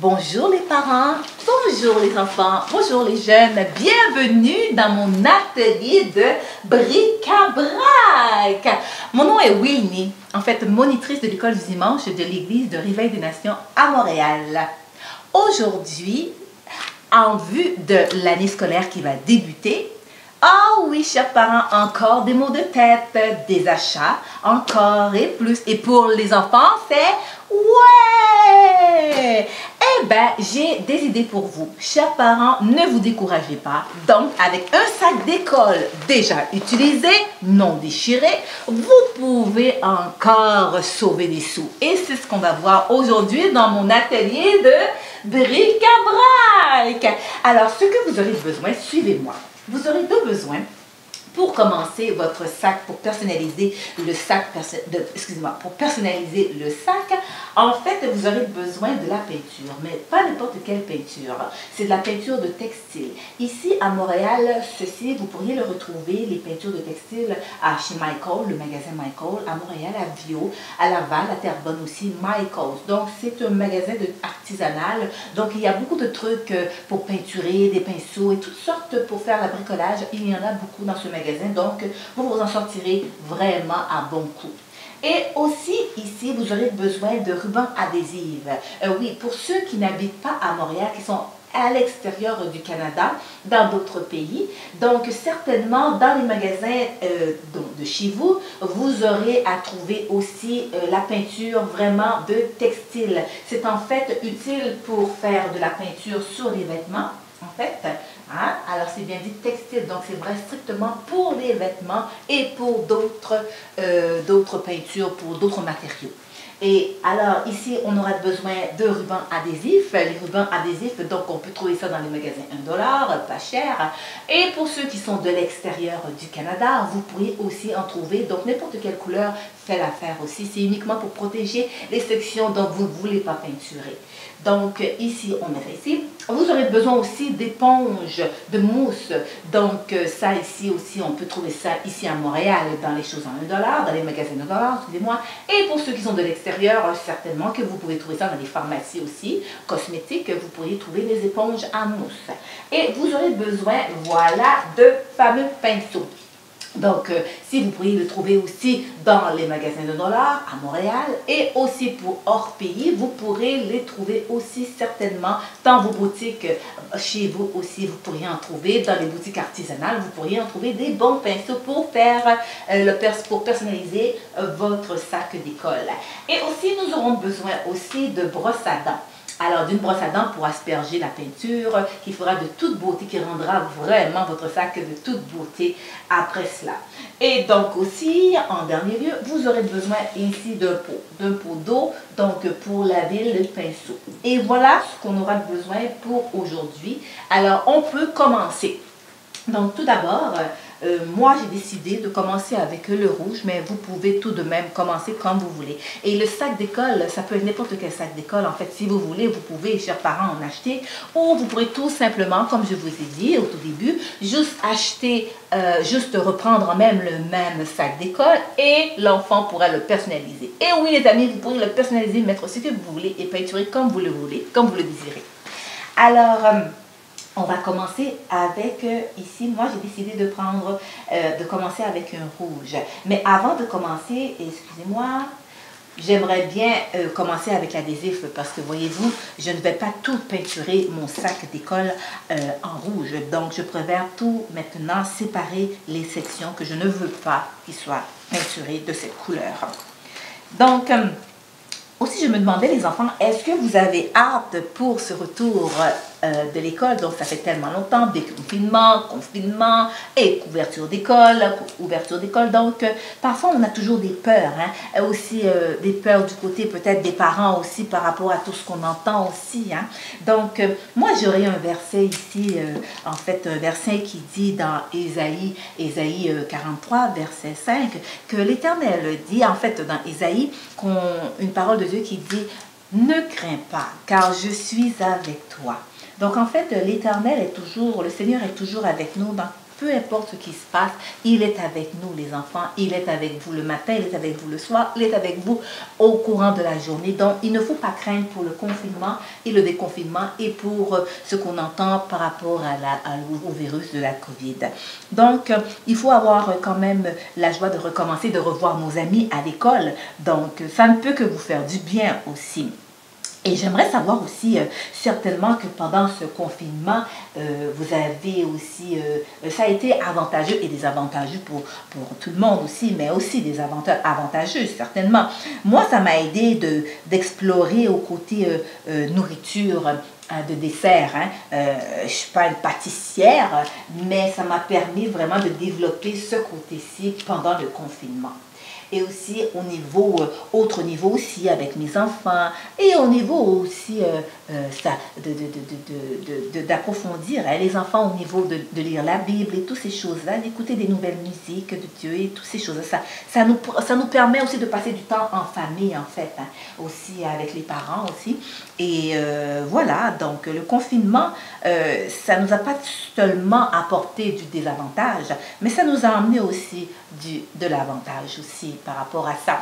Bonjour les parents, bonjour les enfants, bonjour les jeunes, bienvenue dans mon atelier de bric-à-brac. Mon nom est Wilmy, en fait monitrice de l'école du dimanche de l'église de Réveil des Nations à Montréal. Aujourd'hui, en vue de l'année scolaire qui va débuter, oh oui, chers parents, encore des mots de tête, des achats, encore et plus. Et pour les enfants, c'est ouais! Eh bien, j'ai des idées pour vous. Chers parents, ne vous découragez pas. Donc, avec un sac d'école déjà utilisé, non déchiré, vous pouvez encore sauver des sous. Et c'est ce qu'on va voir aujourd'hui dans mon atelier de bric-à-brac. Alors, ce que vous aurez besoin, suivez-moi. Vous aurez deux besoins pour commencer votre sac, pour personnaliser le sac, pour personnaliser le sac. En fait, vous aurez besoin de la peinture, mais pas n'importe quelle peinture. C'est de la peinture de textile. Ici, à Montréal, ceci, vous pourriez le retrouver, les peintures de textile, chez Michael, le magasin Michael, à Montréal, à Vio, à Laval, à Terrebonne aussi, Michael's. Donc, c'est un magasin artisanal. Donc, il y a beaucoup de trucs pour peinturer, des pinceaux et toutes sortes pour faire le bricolage. Il y en a beaucoup dans ce magasin. Donc, vous vous en sortirez vraiment à bon coup. Et aussi, ici, vous aurez besoin de rubans adhésifs. Oui, pour ceux qui n'habitent pas à Montréal, qui sont à l'extérieur du Canada, dans d'autres pays. Donc, certainement, dans les magasins de chez vous, vous aurez à trouver aussi la peinture vraiment de textile. C'est en fait utile pour faire de la peinture sur les vêtements, en fait. Hein? Alors, c'est bien dit textile, donc c'est vrai strictement pour les vêtements et pour d'autres peintures, pour d'autres matériaux. Et alors, ici, on aura besoin de rubans adhésifs. Les rubans adhésifs, donc on peut trouver ça dans les magasins $1, pas cher. Et pour ceux qui sont de l'extérieur du Canada, vous pourriez aussi en trouver. Donc, n'importe quelle couleur fait l'affaire aussi. C'est uniquement pour protéger les sections dont vous ne voulez pas peinturer. Donc, ici, on met ça ici. Vous aurez besoin aussi d'éponges, de mousse. Donc, ça ici aussi, on peut trouver ça ici à Montréal, dans les choses en $1, dans les magasins $1, excusez-moi. Et pour ceux qui sont de l'extérieur, certainement que vous pouvez trouver ça dans les pharmacies aussi, cosmétiques, vous pourriez trouver des éponges en mousse. Et vous aurez besoin, voilà, de fameux pinceaux. Donc, si vous pourriez le trouver aussi dans les magasins $1 à Montréal et aussi pour hors pays, vous pourrez les trouver aussi certainement dans vos boutiques. Chez vous aussi, vous pourriez en trouver dans les boutiques artisanales. Vous pourriez en trouver des bons pinceaux pour faire pour personnaliser votre sac d'école. Et aussi, nous aurons besoin aussi de brosses à dents. Alors, d'une brosse à dents pour asperger la peinture qui fera de toute beauté, qui rendra vraiment votre sac de toute beauté après cela. Et donc aussi, en dernier lieu, vous aurez besoin ici d'un pot d'eau, donc pour laver le pinceau. Et voilà ce qu'on aura besoin pour aujourd'hui. Alors, on peut commencer. Donc, tout d'abord, moi, j'ai décidé de commencer avec le rouge, mais vous pouvez tout de même commencer comme vous voulez. Et le sac d'école, ça peut être n'importe quel sac d'école. En fait, si vous voulez, vous pouvez, chers parents, en acheter. Ou vous pourrez tout simplement, comme je vous ai dit au tout début, juste acheter, juste reprendre même le même sac d'école et l'enfant pourra le personnaliser. Et oui, les amis, vous pourrez le personnaliser, mettre ce que vous voulez et peinturer comme vous le voulez, comme vous le désirez. Alors, on va commencer avec, ici, moi j'ai décidé de commencer avec un rouge. Mais avant de commencer, excusez-moi, j'aimerais bien commencer avec l'adhésif parce que voyez-vous, je ne vais pas tout peinturer mon sac d'école en rouge. Donc je préfère tout maintenant séparer les sections que je ne veux pas qu'ils soient peinturées de cette couleur. Donc, aussi, je me demandais, les enfants, est-ce que vous avez hâte pour ce retour de l'école? Donc, ça fait tellement longtemps, déconfinement, confinement et ouverture d'école. Donc, parfois, on a toujours des peurs. Hein? Aussi, des peurs du côté peut-être des parents aussi par rapport à tout ce qu'on entend aussi. Hein? Donc, moi, j'aurais un verset ici, en fait, un verset qui dit dans Ésaïe 43, verset 5, que l'Éternel dit, en fait, dans Ésaïe, une parole de Dieu qui dit « Ne crains pas, car je suis avec toi ». Donc, en fait, l'Éternel est toujours, le Seigneur est toujours avec nous dans peu importe ce qui se passe, il est avec nous les enfants, il est avec vous le matin, il est avec vous le soir, il est avec vous au courant de la journée. Donc il ne faut pas craindre pour le confinement et le déconfinement et pour ce qu'on entend par rapport au virus de la COVID. Donc il faut avoir quand même la joie de recommencer, de revoir nos amis à l'école. Donc ça ne peut que vous faire du bien aussi. Et j'aimerais savoir aussi, certainement que pendant ce confinement, vous avez aussi, ça a été avantageux et désavantageux pour tout le monde aussi, mais aussi des avantages avantageux, certainement. Moi, ça m'a aidé d'explorer au côté nourriture, de dessert. Hein. Je ne suis pas une pâtissière, mais ça m'a permis vraiment de développer ce côté-ci pendant le confinement. Et aussi au niveau, autre niveau aussi avec mes enfants, et au niveau aussi d'approfondir les enfants au niveau de lire la Bible et toutes ces choses-là, d'écouter des nouvelles musiques de Dieu et toutes ces choses-là. Ça nous permet aussi de passer du temps en famille en fait, hein, aussi avec les parents aussi. Et voilà, donc le confinement, ça ne nous a pas seulement apporté du désavantage, mais ça nous a amené aussi de l'avantage aussi par rapport à ça.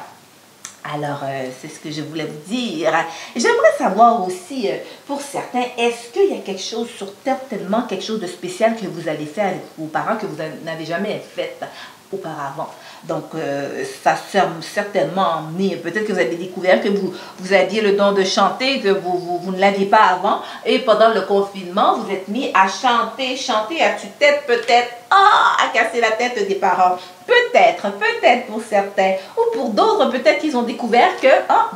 Alors, c'est ce que je voulais vous dire. J'aimerais savoir aussi, pour certains, est-ce qu'il y a quelque chose, certainement quelque chose de spécial que vous avez fait avec vos parents, que vous n'avez jamais fait auparavant. Donc, ça certainement emmené, peut-être que vous avez découvert que vous aviez le don de chanter, que vous ne l'aviez pas avant, et pendant le confinement, vous êtes mis à chanter à tue-tête peut-être, à casser la tête des parents. Peut-être pour certains, ou pour d'autres, peut-être qu'ils ont découvert que,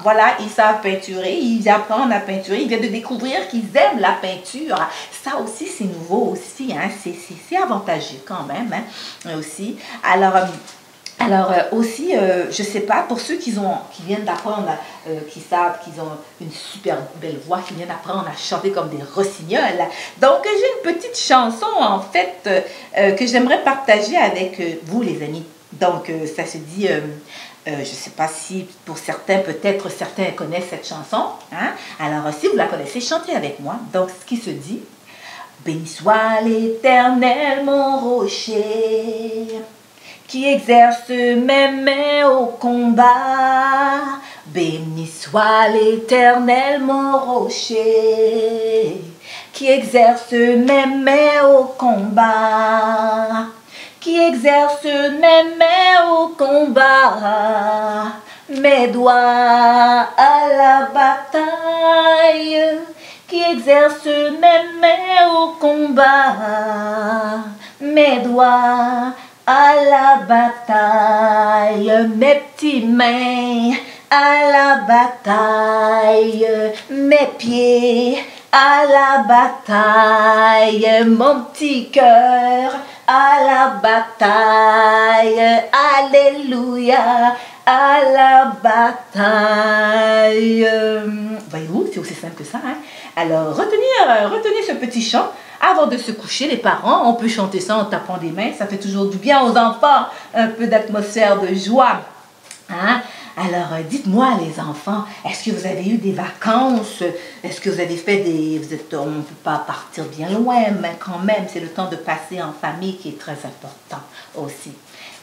voilà, ils savent peinturer, ils apprennent à peinturer, ils viennent de découvrir qu'ils aiment la peinture. Ça aussi, c'est nouveau aussi, hein, c'est avantageux quand même, hein, aussi. Alors aussi, je ne sais pas, pour ceux qui viennent d'apprendre, qui savent qu'ils ont une super belle voix, qui viennent d'apprendre à chanter comme des rossignols. Donc, j'ai une petite chanson, en fait, que j'aimerais partager avec vous, les amis. Donc, ça se dit, je ne sais pas si pour certains, peut-être certains connaissent cette chanson. Hein? Alors, si vous la connaissez, chantez avec moi. Donc, ce qui se dit, béni soit l'Éternel, mon rocher, qui exerce mes mains au combat. Béni soit l'Éternel, mon rocher, qui exerce mes mains au combat, qui exerce mes mains au combat, mes doigts à la bataille, qui exerce mes mains au combat, mes doigts à la bataille, mes petites mains à la bataille, mes pieds à la bataille, mon petit cœur à la bataille, alléluia, à la bataille. Voyez-vous, c'est aussi simple que ça. Hein? Alors, retenez ce petit chant. Avant de se coucher, les parents, on peut chanter ça en tapant des mains. Ça fait toujours du bien aux enfants. Un peu d'atmosphère de joie. Hein? Alors, dites-moi les enfants, est-ce que vous avez eu des vacances? Est-ce que vous avez fait on ne peut pas partir bien loin, mais quand même, c'est le temps de passer en famille qui est très important aussi.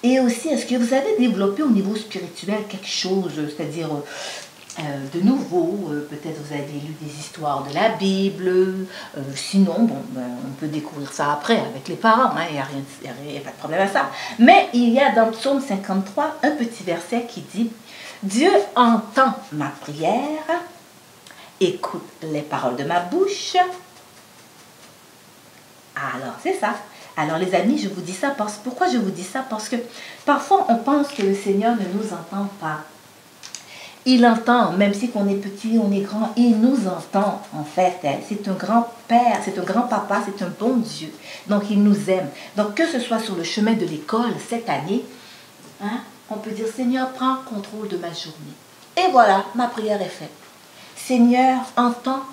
Et aussi, est-ce que vous avez développé au niveau spirituel quelque chose, c'est-à-dire de nouveau, peut-être vous avez lu des histoires de la Bible, sinon, bon, on peut découvrir ça après avec les parents, hein, il n'y a pas de problème à ça. Mais il y a dans Psaume 53 un petit verset qui dit « Dieu entend ma prière, écoute les paroles de ma bouche. » Alors, c'est ça. Alors les amis, je vous dis ça pourquoi je vous dis ça? Parce que parfois on pense que le Seigneur ne nous entend pas. Il entend, même si on est petit, on est grand, il nous entend en fait. C'est un grand père, c'est un grand papa, c'est un bon Dieu. Donc il nous aime. Donc que ce soit sur le chemin de l'école cette année, hein, on peut dire Seigneur, prends contrôle de ma journée. Et voilà, ma prière est faite. Seigneur, entends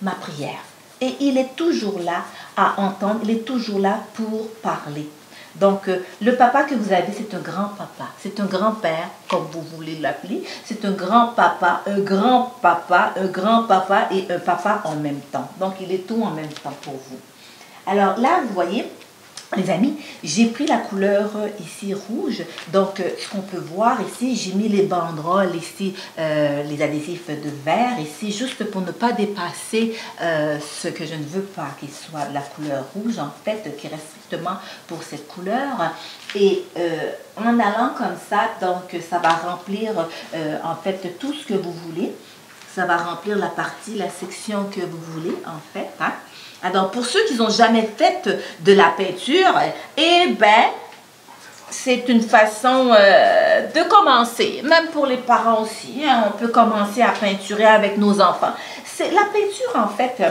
ma prière. Et il est toujours là à entendre, il est toujours là pour parler. Donc, le papa que vous avez, c'est un grand papa. C'est un grand-père, comme vous voulez l'appeler. C'est un grand-papa, un grand-papa, un grand-papa et un papa en même temps. Donc, il est tout en même temps pour vous. Alors là, vous voyez, les amis, j'ai pris la couleur ici rouge. Donc, ce qu'on peut voir ici, j'ai mis les banderoles ici, les adhésifs de verre ici, juste pour ne pas dépasser ce que je ne veux pas, qu'il soit la couleur rouge, en fait, qui reste strictement pour cette couleur. Et en allant comme ça, donc, ça va remplir, en fait, tout ce que vous voulez. Ça va remplir la partie, la section que vous voulez, en fait, hein. Alors, pour ceux qui n'ont jamais fait de la peinture, eh bien, c'est une façon de commencer. Même pour les parents aussi, hein, on peut commencer à peinturer avec nos enfants. La peinture, en fait,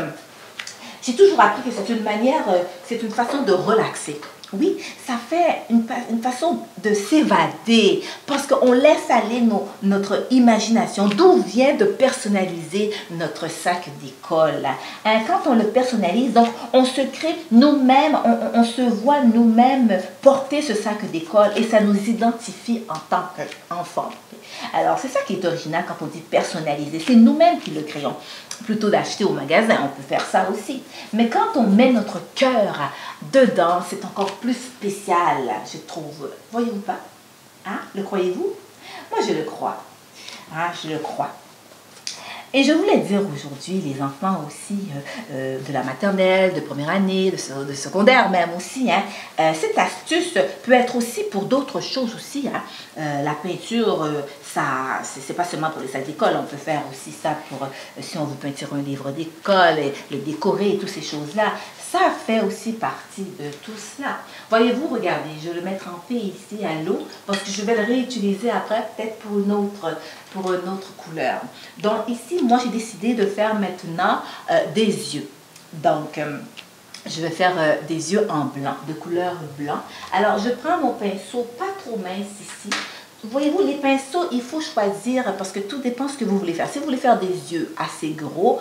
j'ai toujours appris que c'est une manière, c'est une façon de relaxer. Oui, ça fait une façon de s'évader parce qu'on laisse aller notre imagination. D'où vient de personnaliser notre sac d'école? Hein, quand on le personnalise, donc on se crée nous-mêmes, on se voit nous-mêmes porter ce sac d'école et ça nous identifie en tant qu'enfant. Alors, c'est ça qui est original quand on dit personnaliser. C'est nous-mêmes qui le créons. Plutôt d'acheter au magasin, on peut faire ça aussi. Mais quand on met notre cœur dedans, c'est encore plus spécial, je trouve. Voyez-vous pas? Hein? Le croyez-vous? Moi, je le crois. Hein? Je le crois. Et je voulais dire aujourd'hui, les enfants aussi de la maternelle, de première année, de secondaire même aussi, hein, cette astuce peut être aussi pour d'autres choses aussi. Hein. La peinture, c'est pas seulement pour les salles d'école, on peut faire aussi ça pour, si on veut peinturer un livre d'école, et le décorer et toutes ces choses-là. Ça fait aussi partie de tout cela. Voyez-vous, regardez, je vais le mettre en trempé ici à l'eau parce que je vais le réutiliser après peut-être pour une autre couleur. Donc ici, moi, j'ai décidé de faire maintenant des yeux. Donc, je vais faire des yeux en blanc, de couleur blanc. Alors, je prends mon pinceau pas trop mince ici. Voyez-vous, les pinceaux, il faut choisir parce que tout dépend de ce que vous voulez faire. Si vous voulez faire des yeux assez gros,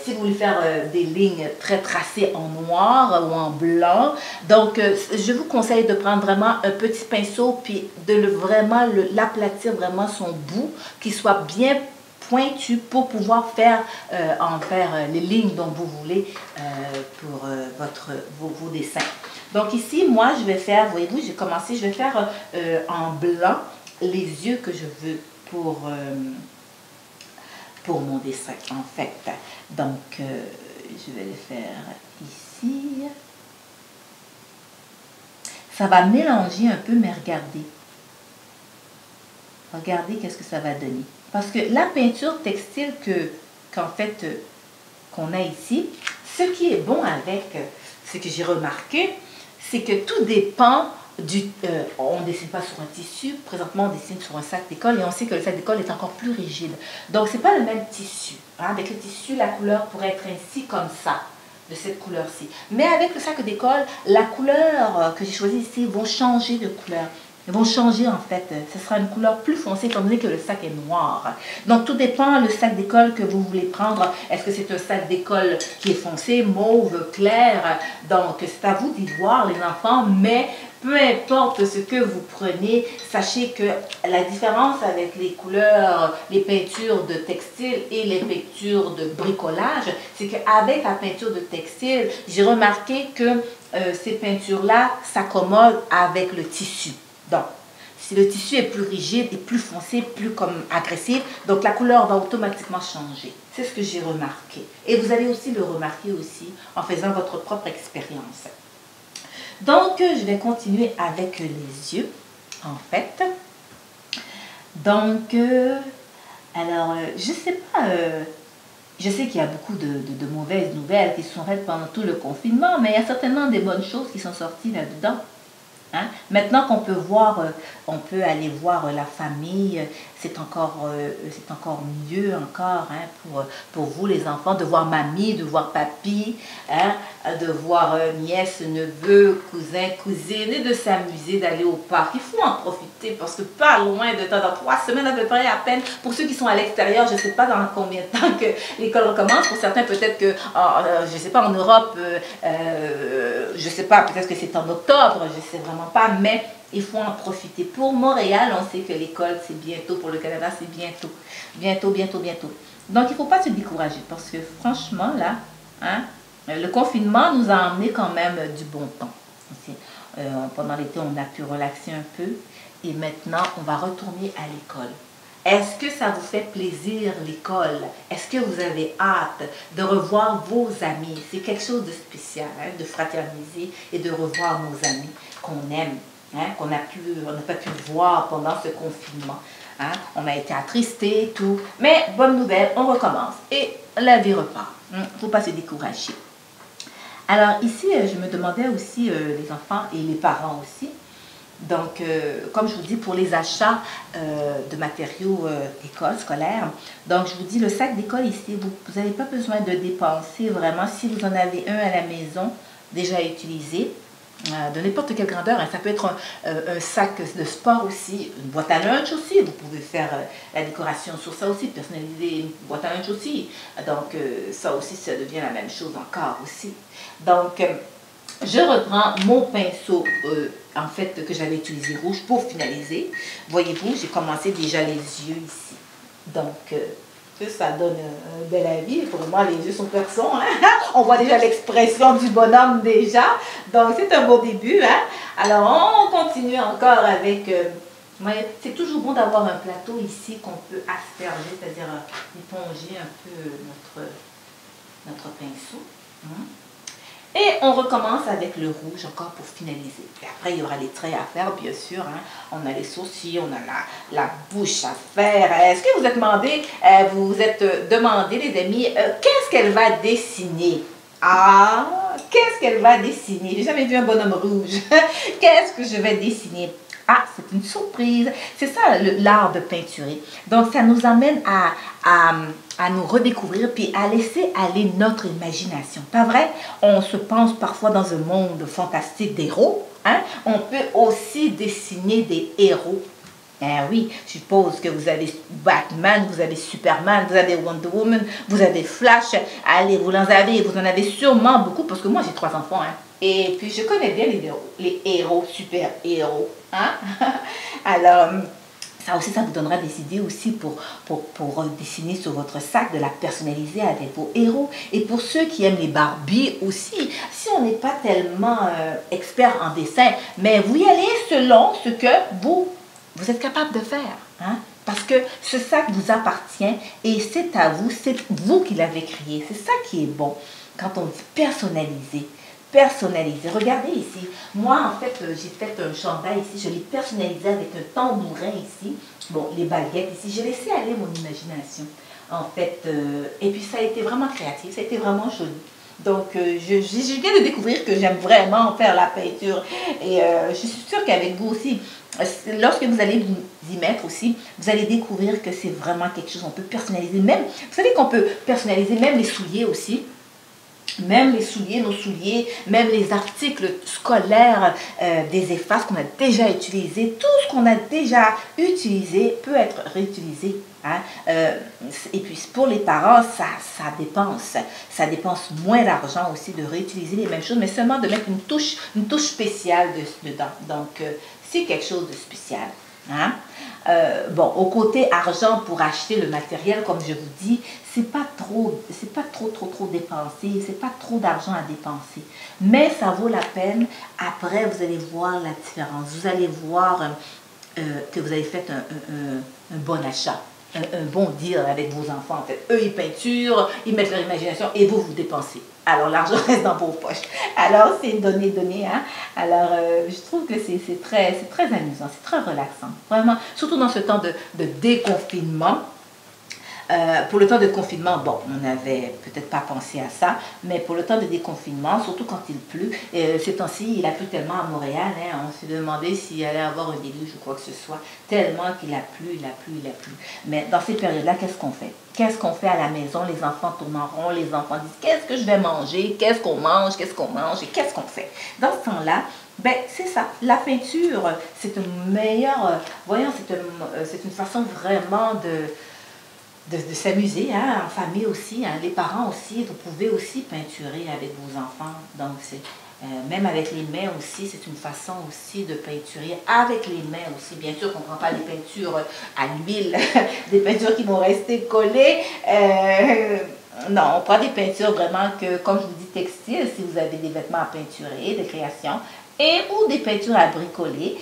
si vous voulez faire des lignes très tracées en noir ou en blanc, donc je vous conseille de prendre vraiment un petit pinceau puis de vraiment l'aplatir vraiment son bout, qu'il soit bien pointu pour pouvoir en faire les lignes dont vous voulez pour vos dessins. Donc ici, moi, je vais faire, voyez-vous, j'ai commencé, je vais faire en blanc les yeux que je veux pour mon dessin, en fait. Donc, je vais le faire ici. Ça va mélanger un peu, mais regardez. Regardez qu'est-ce que ça va donner. Parce que la peinture textile qu'on a ici, ce qui est bon avec, ce que j'ai remarqué, c'est que tout dépend on ne dessine pas sur un tissu, présentement on dessine sur un sac d'école et on sait que le sac d'école est encore plus rigide. Donc ce n'est pas le même tissu. Hein. Avec le tissu, la couleur pourrait être ainsi comme ça, de cette couleur-ci. Mais avec le sac d'école, la couleur que j'ai choisie ici vont changer de couleur. Ils vont changer en fait. Ce sera une couleur plus foncée étant donné que le sac est noir. Donc tout dépend le sac d'école que vous voulez prendre. Est-ce que c'est un sac d'école qui est foncé, mauve, clair? Donc c'est à vous d'y voir les enfants. Mais peu importe ce que vous prenez, sachez que la différence avec les couleurs, les peintures de textile et les peintures de bricolage, c'est qu'avec la peinture de textile, j'ai remarqué que ces peintures-là s'accommodent avec le tissu. Donc, si le tissu est plus rigide et plus foncé, plus comme agressif, donc la couleur va automatiquement changer. C'est ce que j'ai remarqué. Et vous allez aussi le remarquer aussi en faisant votre propre expérience. Donc, je vais continuer avec les yeux, en fait. Donc, alors, je ne sais pas, je sais qu'il y a beaucoup de mauvaises nouvelles qui se sont faites pendant tout le confinement, mais il y a certainement des bonnes choses qui sont sorties là-dedans. Hein? Maintenant qu'on peut voir, on peut aller voir la famille, c'est encore mieux encore hein, pour vous les enfants, de voir mamie, de voir papy, hein, de voir nièce, neveu, cousin, cousine, et de s'amuser, d'aller au parc. Il faut en profiter parce que pas loin de temps, dans 3 semaines à peu près à peine, pour ceux qui sont à l'extérieur, je ne sais pas dans combien de temps que l'école recommence, pour certains peut-être que, je ne sais pas, en Europe, je ne sais pas, peut-être que c'est en octobre, je ne sais vraiment pas, mais il faut en profiter. Pour Montréal, on sait que l'école, c'est bientôt. Pour le Canada, c'est bientôt. Bientôt, bientôt, bientôt. Donc, il ne faut pas se décourager parce que franchement, là, hein, le confinement nous a emmené quand même du bon temps. Pendant l'été, on a pu relaxer un peu. Et maintenant, on va retourner à l'école. Est-ce que ça vous fait plaisir, l'école? Est-ce que vous avez hâte de revoir vos amis? C'est quelque chose de spécial, hein, de fraterniser et de revoir nos amis qu'on aime, hein, qu'on n'a pas pu voir pendant ce confinement. Hein. On a été attristés, tout. Mais bonne nouvelle, on recommence et la vie repart. Il ne faut pas se décourager. Alors ici, je me demandais aussi, les enfants et les parents aussi, donc, comme je vous dis, pour les achats de matériaux d'école scolaire, donc je vous dis, le sac d'école ici, vous n'avez pas besoin de dépenser vraiment si vous en avez un à la maison déjà utilisé, de n'importe quelle grandeur. Hein. Ça peut être un sac de sport aussi, une boîte à lunch aussi. Vous pouvez faire la décoration sur ça aussi, personnaliser une boîte à lunch aussi. Donc, ça aussi, ça devient la même chose encore aussi. Donc, je reprends mon pinceau, en fait, que j'avais utilisé rouge pour finaliser. Voyez-vous, j'ai commencé déjà les yeux ici. Donc, ça donne un bel avis. Pour moi, les yeux sont perçants. Hein? On voit déjà l'expression du bonhomme déjà. Donc, c'est un beau début. Hein? Alors, on continue encore avec... c'est toujours bon d'avoir un plateau ici qu'on peut asperger, c'est-à-dire éponger un peu notre pinceau. Hein? Et on recommence avec le rouge encore pour finaliser. Et après, il y aura les traits à faire, bien sûr. Hein. On a les sourcils, on a la bouche à faire. Est-ce que vous êtes demandé, les amis, qu'est-ce qu'elle va dessiner? Ah, qu'est-ce qu'elle va dessiner? J'ai jamais vu un bonhomme rouge. Qu'est-ce que je vais dessiner? Ah, c'est une surprise. C'est ça l'art de peinturer. Donc, ça nous amène à nous redécouvrir puis à laisser aller notre imagination. Pas vrai? On se pense parfois dans un monde fantastique d'héros. Hein? On peut aussi dessiner des héros. Eh oui, je suppose que vous avez Batman, vous avez Superman, vous avez Wonder Woman, vous avez Flash. Allez, vous en avez sûrement beaucoup parce que moi, j'ai 3 enfants. Hein? Et puis, je connais bien les héros, super-héros. Hein? Alors, ça aussi, ça vous donnera des idées aussi pour dessiner sur votre sac, de la personnaliser avec vos héros. Et pour ceux qui aiment les Barbies aussi, si on n'est pas tellement expert en dessin, mais vous y allez selon ce que vous êtes capable de faire. Hein? Parce que ce sac vous appartient et c'est à vous, c'est vous qui l'avez créé. C'est ça qui est bon quand on dit personnaliser. Personnalisé. Regardez ici. Moi, en fait, j'ai fait un chandail ici. Je l'ai personnalisé avec un tambourin ici. Bon, les baguettes ici. J'ai laissé aller mon imagination. En fait, et puis ça a été vraiment créatif. Ça a été vraiment joli. Donc, je viens de découvrir que j'aime vraiment faire la peinture. Et je suis sûre qu'avec vous aussi, lorsque vous allez vous y mettre aussi, vous allez découvrir que c'est vraiment quelque chose. On peut personnaliser même. Vous savez qu'on peut personnaliser même les souliers aussi. Même les souliers, nos souliers, même les articles scolaires, des effaces qu'on a déjà utilisés, tout ce qu'on a déjà utilisé peut être réutilisé. Hein? Et puis pour les parents, ça dépense moins d'argent aussi de réutiliser les mêmes choses, mais seulement de mettre une touche spéciale dedans. Donc, c'est quelque chose de spécial. Hein? Bon, au côté argent pour acheter le matériel, comme je vous dis, c'est pas trop dépensé, c'est pas trop d'argent à dépenser. Mais ça vaut la peine. Après, vous allez voir la différence. Vous allez voir que vous avez fait un bon achat. Un bon deal avec vos enfants. En fait, eux, ils peinturent, ils mettent leur imagination et vous dépensez. Alors, l'argent reste dans vos poches. Alors, c'est donner. Hein? Alors, je trouve que c'est très amusant, c'est très relaxant. Vraiment, surtout dans ce temps de déconfinement. Pour le temps de confinement, bon, on n'avait peut-être pas pensé à ça, mais pour le temps de déconfinement, surtout quand il pleut, ces temps-ci, il a plu tellement à Montréal, hein, on s'est demandé s'il allait avoir un déluge ou quoi que ce soit, tellement qu'il a plu. Mais dans ces périodes-là, qu'est-ce qu'on fait? Qu'est-ce qu'on fait à la maison? Les enfants tournent en rond, les enfants disent qu'est-ce que je vais manger? Qu'est-ce qu'on mange et qu'est-ce qu'on fait? Dans ce temps-là, ben, c'est ça. La peinture, c'est une meilleure, c'est une façon vraiment de s'amuser, hein, en famille aussi, hein, les parents aussi, vous pouvez aussi peinturer avec vos enfants. Donc, même avec les mains aussi, c'est une façon aussi de peinturer avec les mains aussi. Bien sûr qu'on ne prend pas des peintures à l'huile, des peintures qui vont rester collées. Non, on prend des peintures vraiment que, comme je vous dis, textiles, si vous avez des vêtements à peinturer, des créations, et ou des peintures à bricoler.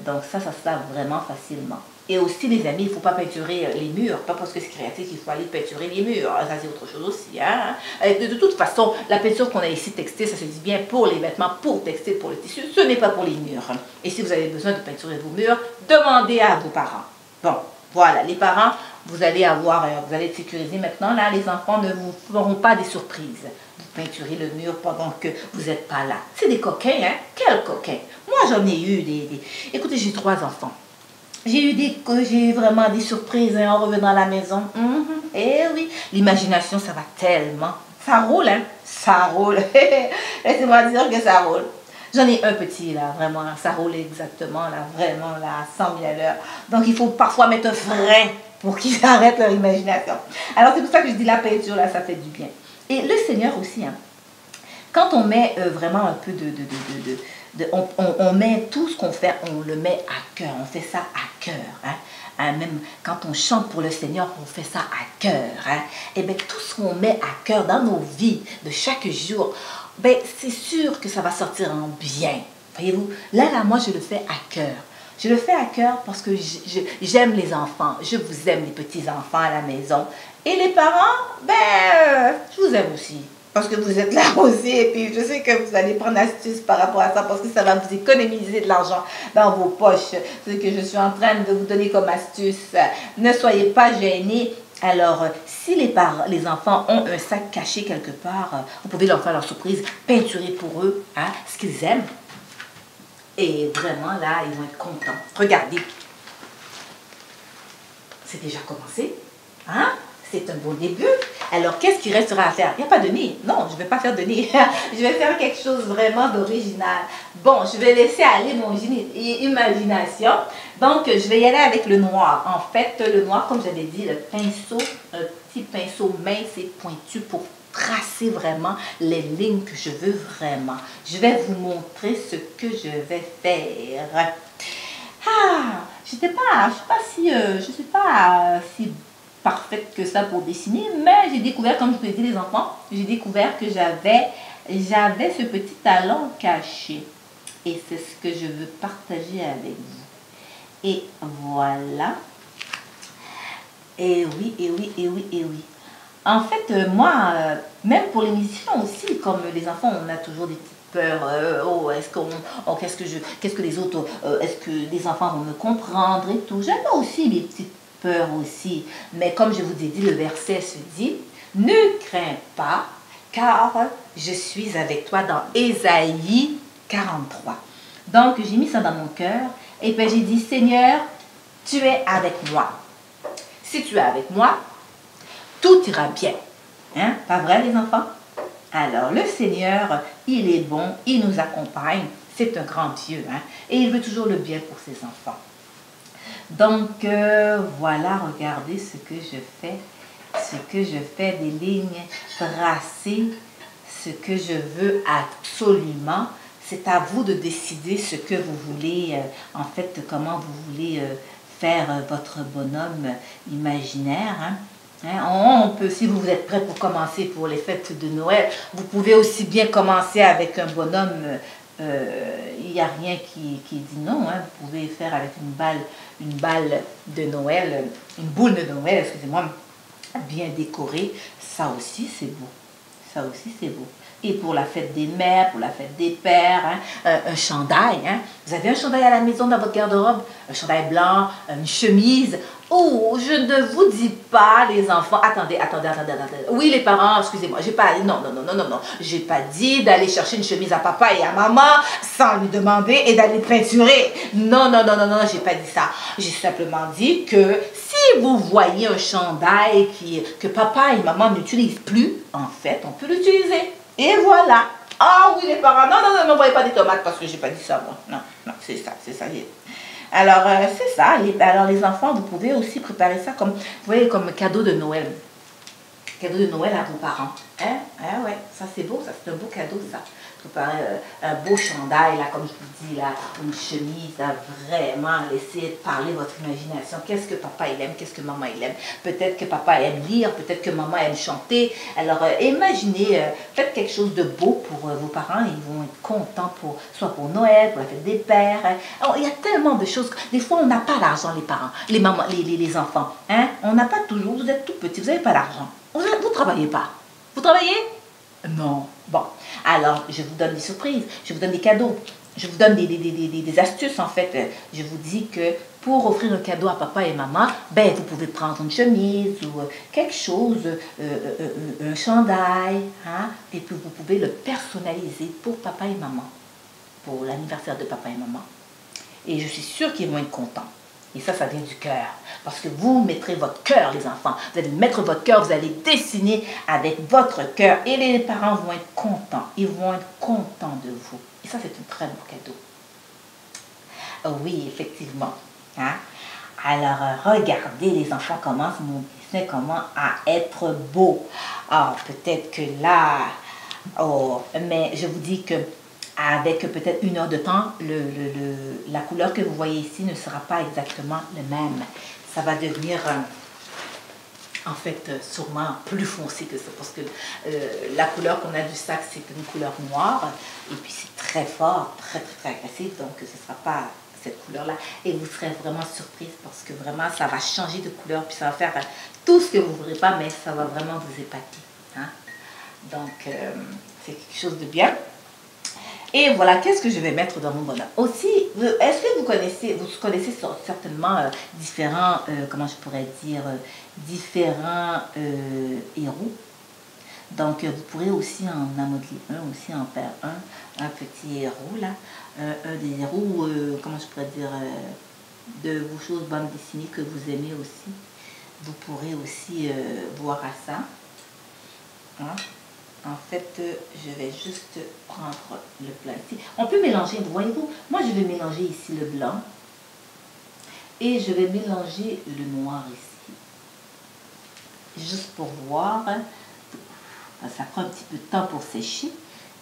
Donc ça se lave vraiment facilement. Et aussi, les amis, il ne faut pas peinturer les murs. Pas parce que c'est créatif qu'il faut aller peinturer les murs. Ça, c'est autre chose aussi. Hein? De toute façon, la peinture qu'on a ici, textile, ça se dit bien pour les vêtements, pour textile, pour le tissu. Ce n'est pas pour les murs. Et si vous avez besoin de peinturer vos murs, demandez à vos parents. Bon, voilà, les parents, vous allez être sécurisés maintenant. Là, les enfants ne vous feront pas des surprises. Vous peinturez le mur pendant que vous n'êtes pas là. C'est des coquins, hein? Quels coquins? Moi, j'en ai eu Écoutez, j'ai 3 enfants. J'ai vraiment des surprises hein, en revenant à la maison. Eh oui, l'imagination, ça va tellement. Ça roule, hein? Ça roule. Laissez-moi dire que ça roule. J'en ai un petit, là, vraiment, ça roule exactement, là, vraiment, là, à 100 000 à l'heure. Donc, il faut parfois mettre un frein pour qu'ils arrêtent leur imagination. Alors, c'est pour ça que je dis la peinture, là, ça fait du bien. Et le Seigneur aussi, hein, quand on met vraiment un peu on met tout ce qu'on fait, on le met à cœur, on fait ça à cœur. Hein. Même quand on chante pour le Seigneur, on fait ça à cœur. Hein. Et bien, tout ce qu'on met à cœur dans nos vies de chaque jour, ben, c'est sûr que ça va sortir en bien. Voyez-vous, là, moi, je le fais à cœur. Je le fais à cœur parce que j'aime les enfants. Je vous aime, les petits-enfants à la maison. Et les parents, ben, je vous aime aussi. Parce que vous êtes là aussi. Et puis, je sais que vous allez prendre astuce par rapport à ça parce que ça va vous économiser de l'argent dans vos poches. Ce que je suis en train de vous donner comme astuce. Ne soyez pas gênés. Alors, si les enfants ont un sac caché quelque part, vous pouvez leur faire leur surprise, peinturer pour eux hein, ce qu'ils aiment. Et vraiment, là, ils vont être contents. Regardez. C'est déjà commencé. Hein? C'est un bon début. Alors, qu'est-ce qui restera à faire? Il n'y a pas de nez. Non, je ne vais pas faire de nez. Je vais faire quelque chose vraiment d'original. Bon, je vais laisser aller mon imagination. Donc, je vais y aller avec le noir. En fait, le noir, comme j'avais dit, le pinceau, un petit pinceau mince et pointu pour tracer vraiment les lignes que je veux vraiment. Je vais vous montrer ce que je vais faire. Ah, je sais pas si parfaite que ça pour dessiner, mais j'ai découvert, comme je vous ai dit les enfants, j'ai découvert que j'avais ce petit talent caché. Et c'est ce que je veux partager avec vous. Et voilà. Et oui, et oui, et oui, et oui. En fait, moi, même pour les musiciens aussi, comme les enfants, on a toujours des petites peurs. Oh, qu'est-ce que les autres, est-ce que les enfants vont me comprendre et tout. J'aime aussi les petites peurs aussi. Mais comme je vous ai dit, le verset se dit, ne crains pas, car je suis avec toi dans Ésaïe 43. Donc, j'ai mis ça dans mon cœur. Et puis, j'ai dit, Seigneur, tu es avec moi. Si tu es avec moi, tout ira bien. Hein? Pas vrai, les enfants? Alors, le Seigneur, il est bon, il nous accompagne. C'est un grand Dieu. Hein? Et il veut toujours le bien pour ses enfants. Donc, voilà, regardez ce que je fais. Ce que je fais, des lignes tracées. Ce que je veux absolument. C'est à vous de décider ce que vous voulez, en fait, comment vous voulez faire votre bonhomme imaginaire. Hein? Hein, on peut, si vous êtes prêts pour commencer pour les fêtes de Noël, vous pouvez aussi bien commencer avec un bonhomme. Il n'y a rien qui dit non. Hein. Vous pouvez faire avec une balle de Noël, une boule de Noël, excusez-moi, bien décorée. Ça aussi, c'est beau. Ça aussi, c'est beau. Et pour la fête des mères, pour la fête des pères, hein, un chandail. Hein. Vous avez un chandail à la maison dans votre garde-robe, un chandail blanc, une chemise. Oh, je ne vous dis pas, les enfants. Attendez. Oui, les parents, excusez-moi, j'ai pas. Non. J'ai pas dit d'aller chercher une chemise à papa et à maman sans lui demander et d'aller peinturer. Non, j'ai pas dit ça. J'ai simplement dit que si vous voyez un chandail que papa et maman n'utilisent plus, en fait, on peut l'utiliser. Et voilà. Ah oui, les parents. Non, ne m'envoyez pas des tomates parce que j'ai pas dit ça, moi. Non, c'est ça. Alors, c'est ça. Alors, les enfants, vous pouvez aussi préparer ça comme, vous voyez, comme cadeau de Noël. Cadeau de Noël à vos parents. Hein? Ah ouais, ça c'est beau, ça c'est un beau cadeau, ça. préparer un beau chandail, là, comme je vous dis, là, une chemise, là, vraiment, laissez parler votre imagination. Qu'est-ce que papa il aime, qu'est-ce que maman il aime. Peut-être que papa aime lire, peut-être que maman aime chanter. Alors, imaginez, faites quelque chose de beau pour vos parents. Ils vont être contents, soit pour Noël, pour la fête des pères. Hein. Alors, il y a tellement de choses. Des fois, on n'a pas l'argent, les parents, les mamans, les enfants. Hein. On n'a pas toujours, vous êtes tout petit, vous n'avez pas l'argent. Vous ne travaillez pas. Vous travaillez? Non. Bon. Alors, je vous donne des surprises, je vous donne des cadeaux, je vous donne des astuces, en fait. Je vous dis que pour offrir un cadeau à papa et maman, ben, vous pouvez prendre une chemise ou quelque chose, un chandail, hein, et puis vous pouvez le personnaliser pour papa et maman, pour l'anniversaire de papa et maman. Et je suis sûre qu'ils vont être contents. Et ça vient du cœur. Parce que vous mettrez votre cœur, les enfants. Vous allez mettre votre cœur, vous allez dessiner avec votre cœur. Et les parents vont être contents. Ils vont être contents de vous. Et ça, c'est un très beau cadeau. Oui, effectivement. Hein? Alors, regardez les enfants commencent mon dessin comment à être beau. Ah, peut-être que là... Oh, mais je vous dis que avec peut-être 1 heure de temps, la couleur que vous voyez ici ne sera pas exactement le même. Ça va devenir, en fait, sûrement plus foncé que ça. Parce que la couleur qu'on a du sac, c'est une couleur noire. Et puis, c'est très fort, très, très, très agressif. Donc, ce ne sera pas cette couleur-là. Et vous serez vraiment surprise parce que vraiment, ça va changer de couleur. Puis, ça va faire tout ce que vous ne voudrez pas, mais ça va vraiment vous épater. Hein? Donc, c'est quelque chose de bien. Et voilà, qu'est-ce que je vais mettre dans mon bonheur? Aussi, est-ce que vous connaissez certainement différents, comment je pourrais dire, différents héros. Donc, vous pourrez aussi en amodeler un, aussi en faire un petit héros, là. Un des héros, comment je pourrais dire, de vos choses bandes dessinées que vous aimez aussi. Vous pourrez aussi voir à ça. Hein? En fait, je vais juste prendre le blanc ici. On peut mélanger, voyez-vous, moi je vais mélanger ici le blanc et je vais mélanger le noir ici. Juste pour voir, ça prend un petit peu de temps pour sécher,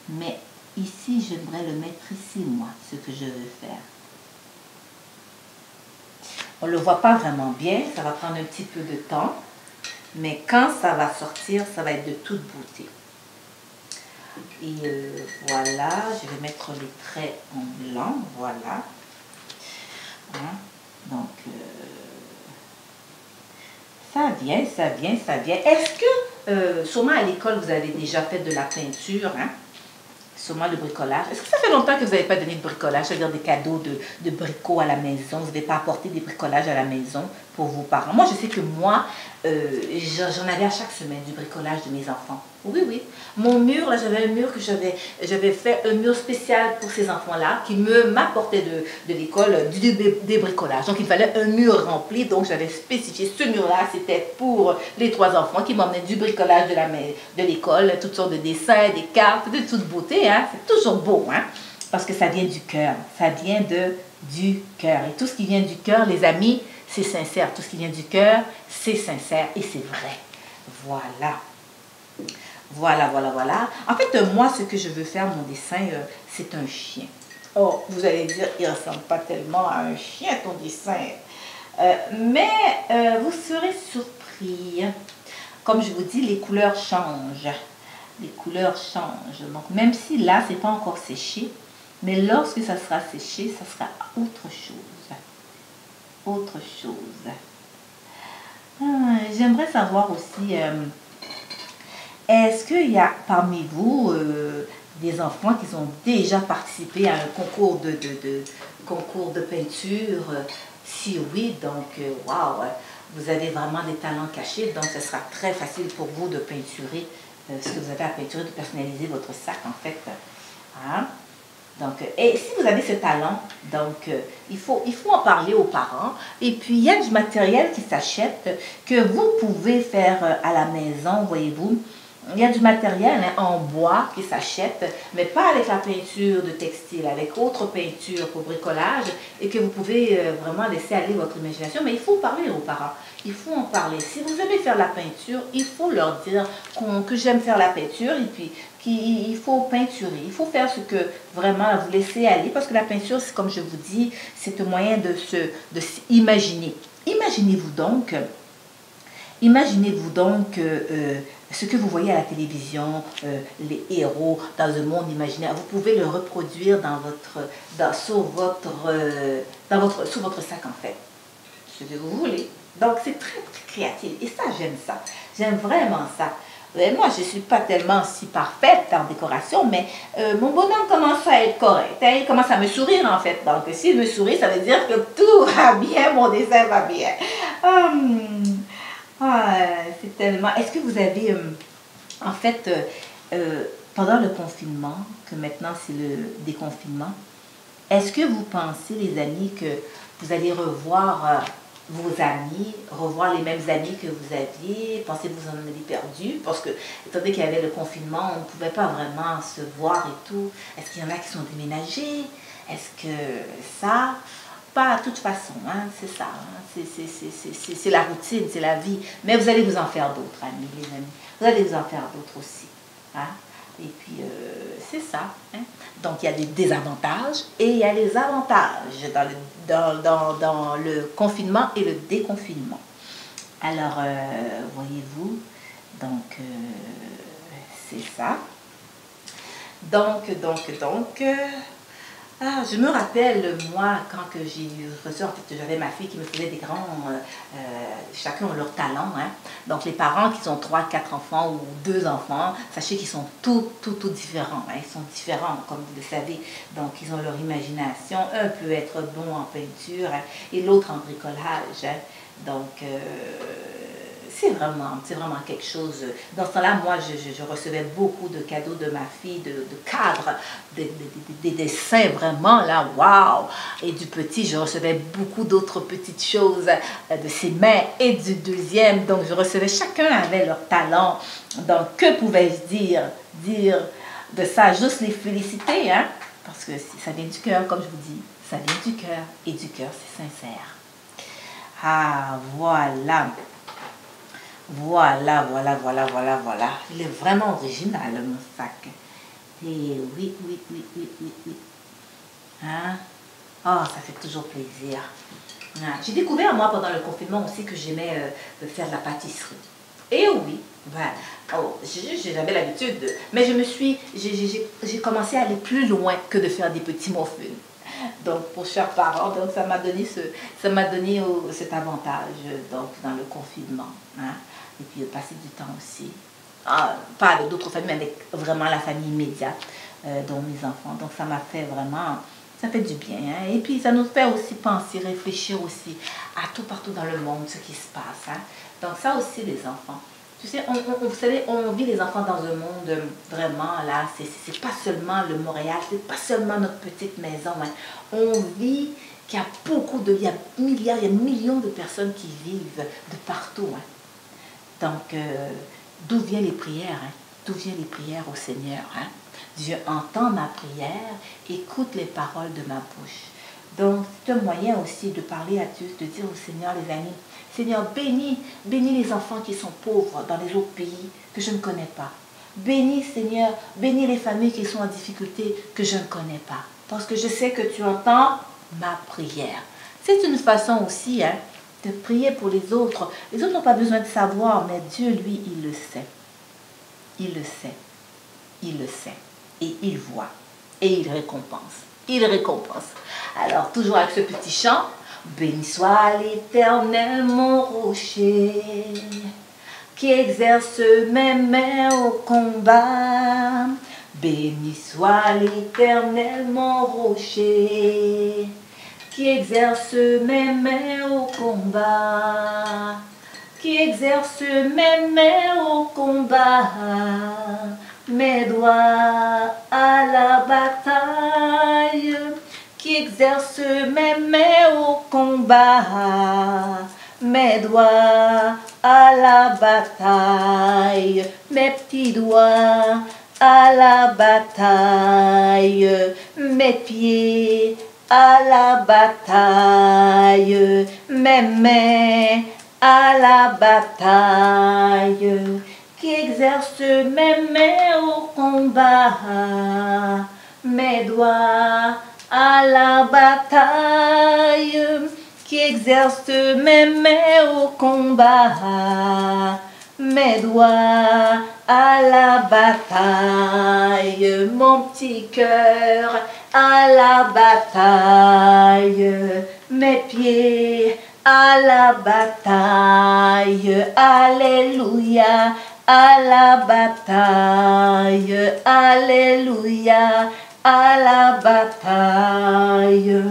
mais ici j'aimerais le mettre ici, moi, ce que je veux faire. On ne le voit pas vraiment bien, ça va prendre un petit peu de temps, mais quand ça va sortir, ça va être de toute beauté. Et voilà, je vais mettre les traits en blanc, voilà. Hein? Donc, ça vient, ça vient, ça vient. Est-ce que, sûrement à l'école, vous avez déjà fait de la peinture, hein? Sûrement le bricolage. Est-ce que ça fait longtemps que vous n'avez pas donné de bricolage, c'est-à-dire des cadeaux de bricots à la maison? Vous n'avez pas apporté des bricolages à la maison pour vos parents? Moi, je sais que moi, j'en avais à chaque semaine du bricolage de mes enfants. Oui, oui. Mon mur, là, j'avais un mur que j'avais fait, un mur spécial pour ces enfants-là, qui m'apportait de l'école des bricolages. Donc, il fallait un mur rempli, donc j'avais spécifié ce mur-là, c'était pour les 3 enfants qui m'emmenaient du bricolage de l'école, toutes sortes de dessins, des cartes, de toute beauté, hein. C'est toujours beau, hein, parce que ça vient du cœur, ça vient du cœur. Et tout ce qui vient du cœur, les amis, c'est sincère. Tout ce qui vient du cœur, c'est sincère et c'est vrai. Voilà. Voilà, voilà, voilà. En fait, moi, ce que je veux faire, mon dessin, c'est un chien. Oh, vous allez dire, il ne ressemble pas tellement à un chien, ton dessin. Mais vous serez surpris. Comme je vous dis, les couleurs changent. Les couleurs changent. Donc, même si là, ce n'est pas encore séché, mais lorsque ça sera séché, ça sera autre chose. Autre chose. J'aimerais savoir aussi... est-ce qu'il y a parmi vous des enfants qui ont déjà participé à un concours de peinture? Si oui, donc, waouh, vous avez vraiment des talents cachés, donc ce sera très facile pour vous de peinturer ce que vous avez à peinturer, de personnaliser votre sac, en fait. Hein? Donc, et si vous avez ce talent, donc, il faut en parler aux parents. Et puis, il y a du matériel qui s'achète que vous pouvez faire à la maison, voyez-vous. Il y a du matériel en bois qui s'achète, mais pas avec la peinture de textile, avec autre peinture pour bricolage et que vous pouvez vraiment laisser aller votre imagination. Mais il faut parler aux parents, il faut en parler. Si vous aimez faire la peinture, il faut leur dire que j'aime faire la peinture et puis qu'il faut peinturer. Il faut faire ce que vraiment vous laissez aller parce que la peinture, comme je vous dis, c'est un moyen de s'imaginer. Imaginez-vous donc ce que vous voyez à la télévision, les héros dans un monde imaginaire. Vous pouvez le reproduire sur votre sac en fait, ce que vous voulez. Donc c'est très, très créatif et ça j'aime ça. J'aime vraiment ça. Moi, je ne suis pas tellement si parfaite en décoration, mais mon bonhomme commence à être correct. Hein, il commence à me sourire, en fait. Donc, s'il me sourit, ça veut dire que tout va bien, mon dessin va bien. C'est tellement... Est-ce que vous avez, en fait, pendant le confinement, que maintenant c'est le déconfinement, est-ce que vous pensez, les amis, que vous allez revoir vos amis, revoir les mêmes amis que vous aviez? Pensez que vous en avez perdu? Parce que, étant donné qu'il y avait le confinement, on ne pouvait pas vraiment se voir et tout. Est-ce qu'il y en a qui sont déménagés? Est-ce que ça... Pas de toute façon, hein, c'est ça. Hein, c'est la routine, c'est la vie. Mais vous allez vous en faire d'autres, amis, les amis. Vous allez vous en faire d'autres aussi. Hein? Et puis, c'est ça. Hein? Donc, il y a des désavantages et il y a les avantages dans le confinement et le déconfinement. Alors, voyez-vous, donc, c'est ça. Donc, je me rappelle, moi, quand j'ai reçu, en fait, j'avais ma fille qui me faisait des grands, chacun a leur talent, hein. Donc, les parents qui ont 3, 4 enfants ou 2 enfants, sachez qu'ils sont tout différents, hein. Ils sont différents, comme vous le savez. Donc, ils ont leur imagination. Un peut être bon en peinture, hein, et l'autre en bricolage, hein. Donc, c'est vraiment quelque chose. Dans ce temps-là, moi, je recevais beaucoup de cadeaux de ma fille, de cadres, des dessins vraiment, là, waouh! Et du petit, je recevais beaucoup d'autres petites choses de ses mains et du deuxième. Donc, je recevais, chacun avait leur talent. Donc, que pouvais-je dire de ça? Juste les féliciter, hein? Parce que ça vient du cœur, comme je vous dis. Ça vient du cœur. Et du cœur, c'est sincère. Ah, voilà. Voilà. Il est vraiment original, mon sac. Et oui. Hein? Oh, ça fait toujours plaisir. J'ai découvert, moi, pendant le confinement aussi, que j'aimais faire de la pâtisserie. Et oui, j'avais l'habitude. Mais j'ai commencé à aller plus loin que de faire des petits muffins. Donc, pour chers parents, donc ça m'a donné cet avantage donc, dans le confinement. Hein? Et puis, passer du temps aussi. Pas avec d'autres familles, mais avec vraiment la famille immédiate, dont mes enfants. Donc, ça m'a fait vraiment... Ça fait du bien. Hein? Et puis, ça nous fait aussi penser, réfléchir aussi à tout partout dans le monde, ce qui se passe. Hein? Donc, ça aussi, les enfants. Tu sais, vous savez, on vit les enfants dans un monde vraiment, là, c'est pas seulement le Montréal, c'est pas seulement notre petite maison. Hein. On vit qu'il y a il y a millions de personnes qui vivent de partout. Hein. Donc, d'où viennent les prières? Hein? D'où viennent les prières au Seigneur? Hein? Dieu entend ma prière, écoute les paroles de ma bouche. Donc, c'est un moyen aussi de parler à Dieu, de dire au Seigneur, les amis, Seigneur, bénis les enfants qui sont pauvres dans les autres pays que je ne connais pas. Bénis, Seigneur, bénis les familles qui sont en difficulté que je ne connais pas. Parce que je sais que tu entends ma prière. C'est une façon aussi hein, de prier pour les autres. Les autres n'ont pas besoin de savoir, mais Dieu, lui, il le sait. Il le sait. Il le sait. Et il voit. Et il récompense. Il récompense. Alors, toujours avec ce petit chant. Béni soit l'Éternel, mon rocher, qui exerce mes mains au combat. Béni soit l'Éternel, mon rocher, qui exerce mes mains au combat. Qui exerce mes mains au combat, mes doigts à la bataille. Qui exerce mes mains au combat, mes doigts à la bataille, mes petits doigts, à la bataille, mes pieds, à la bataille, mes mains, à la bataille, qui exerce mes mains au combat, mes doigts, à la bataille, qui exerce mes mains au combat, mes doigts à la bataille, mon petit cœur à la bataille, mes pieds à la bataille, alléluia, à la bataille, alléluia, à la bataille.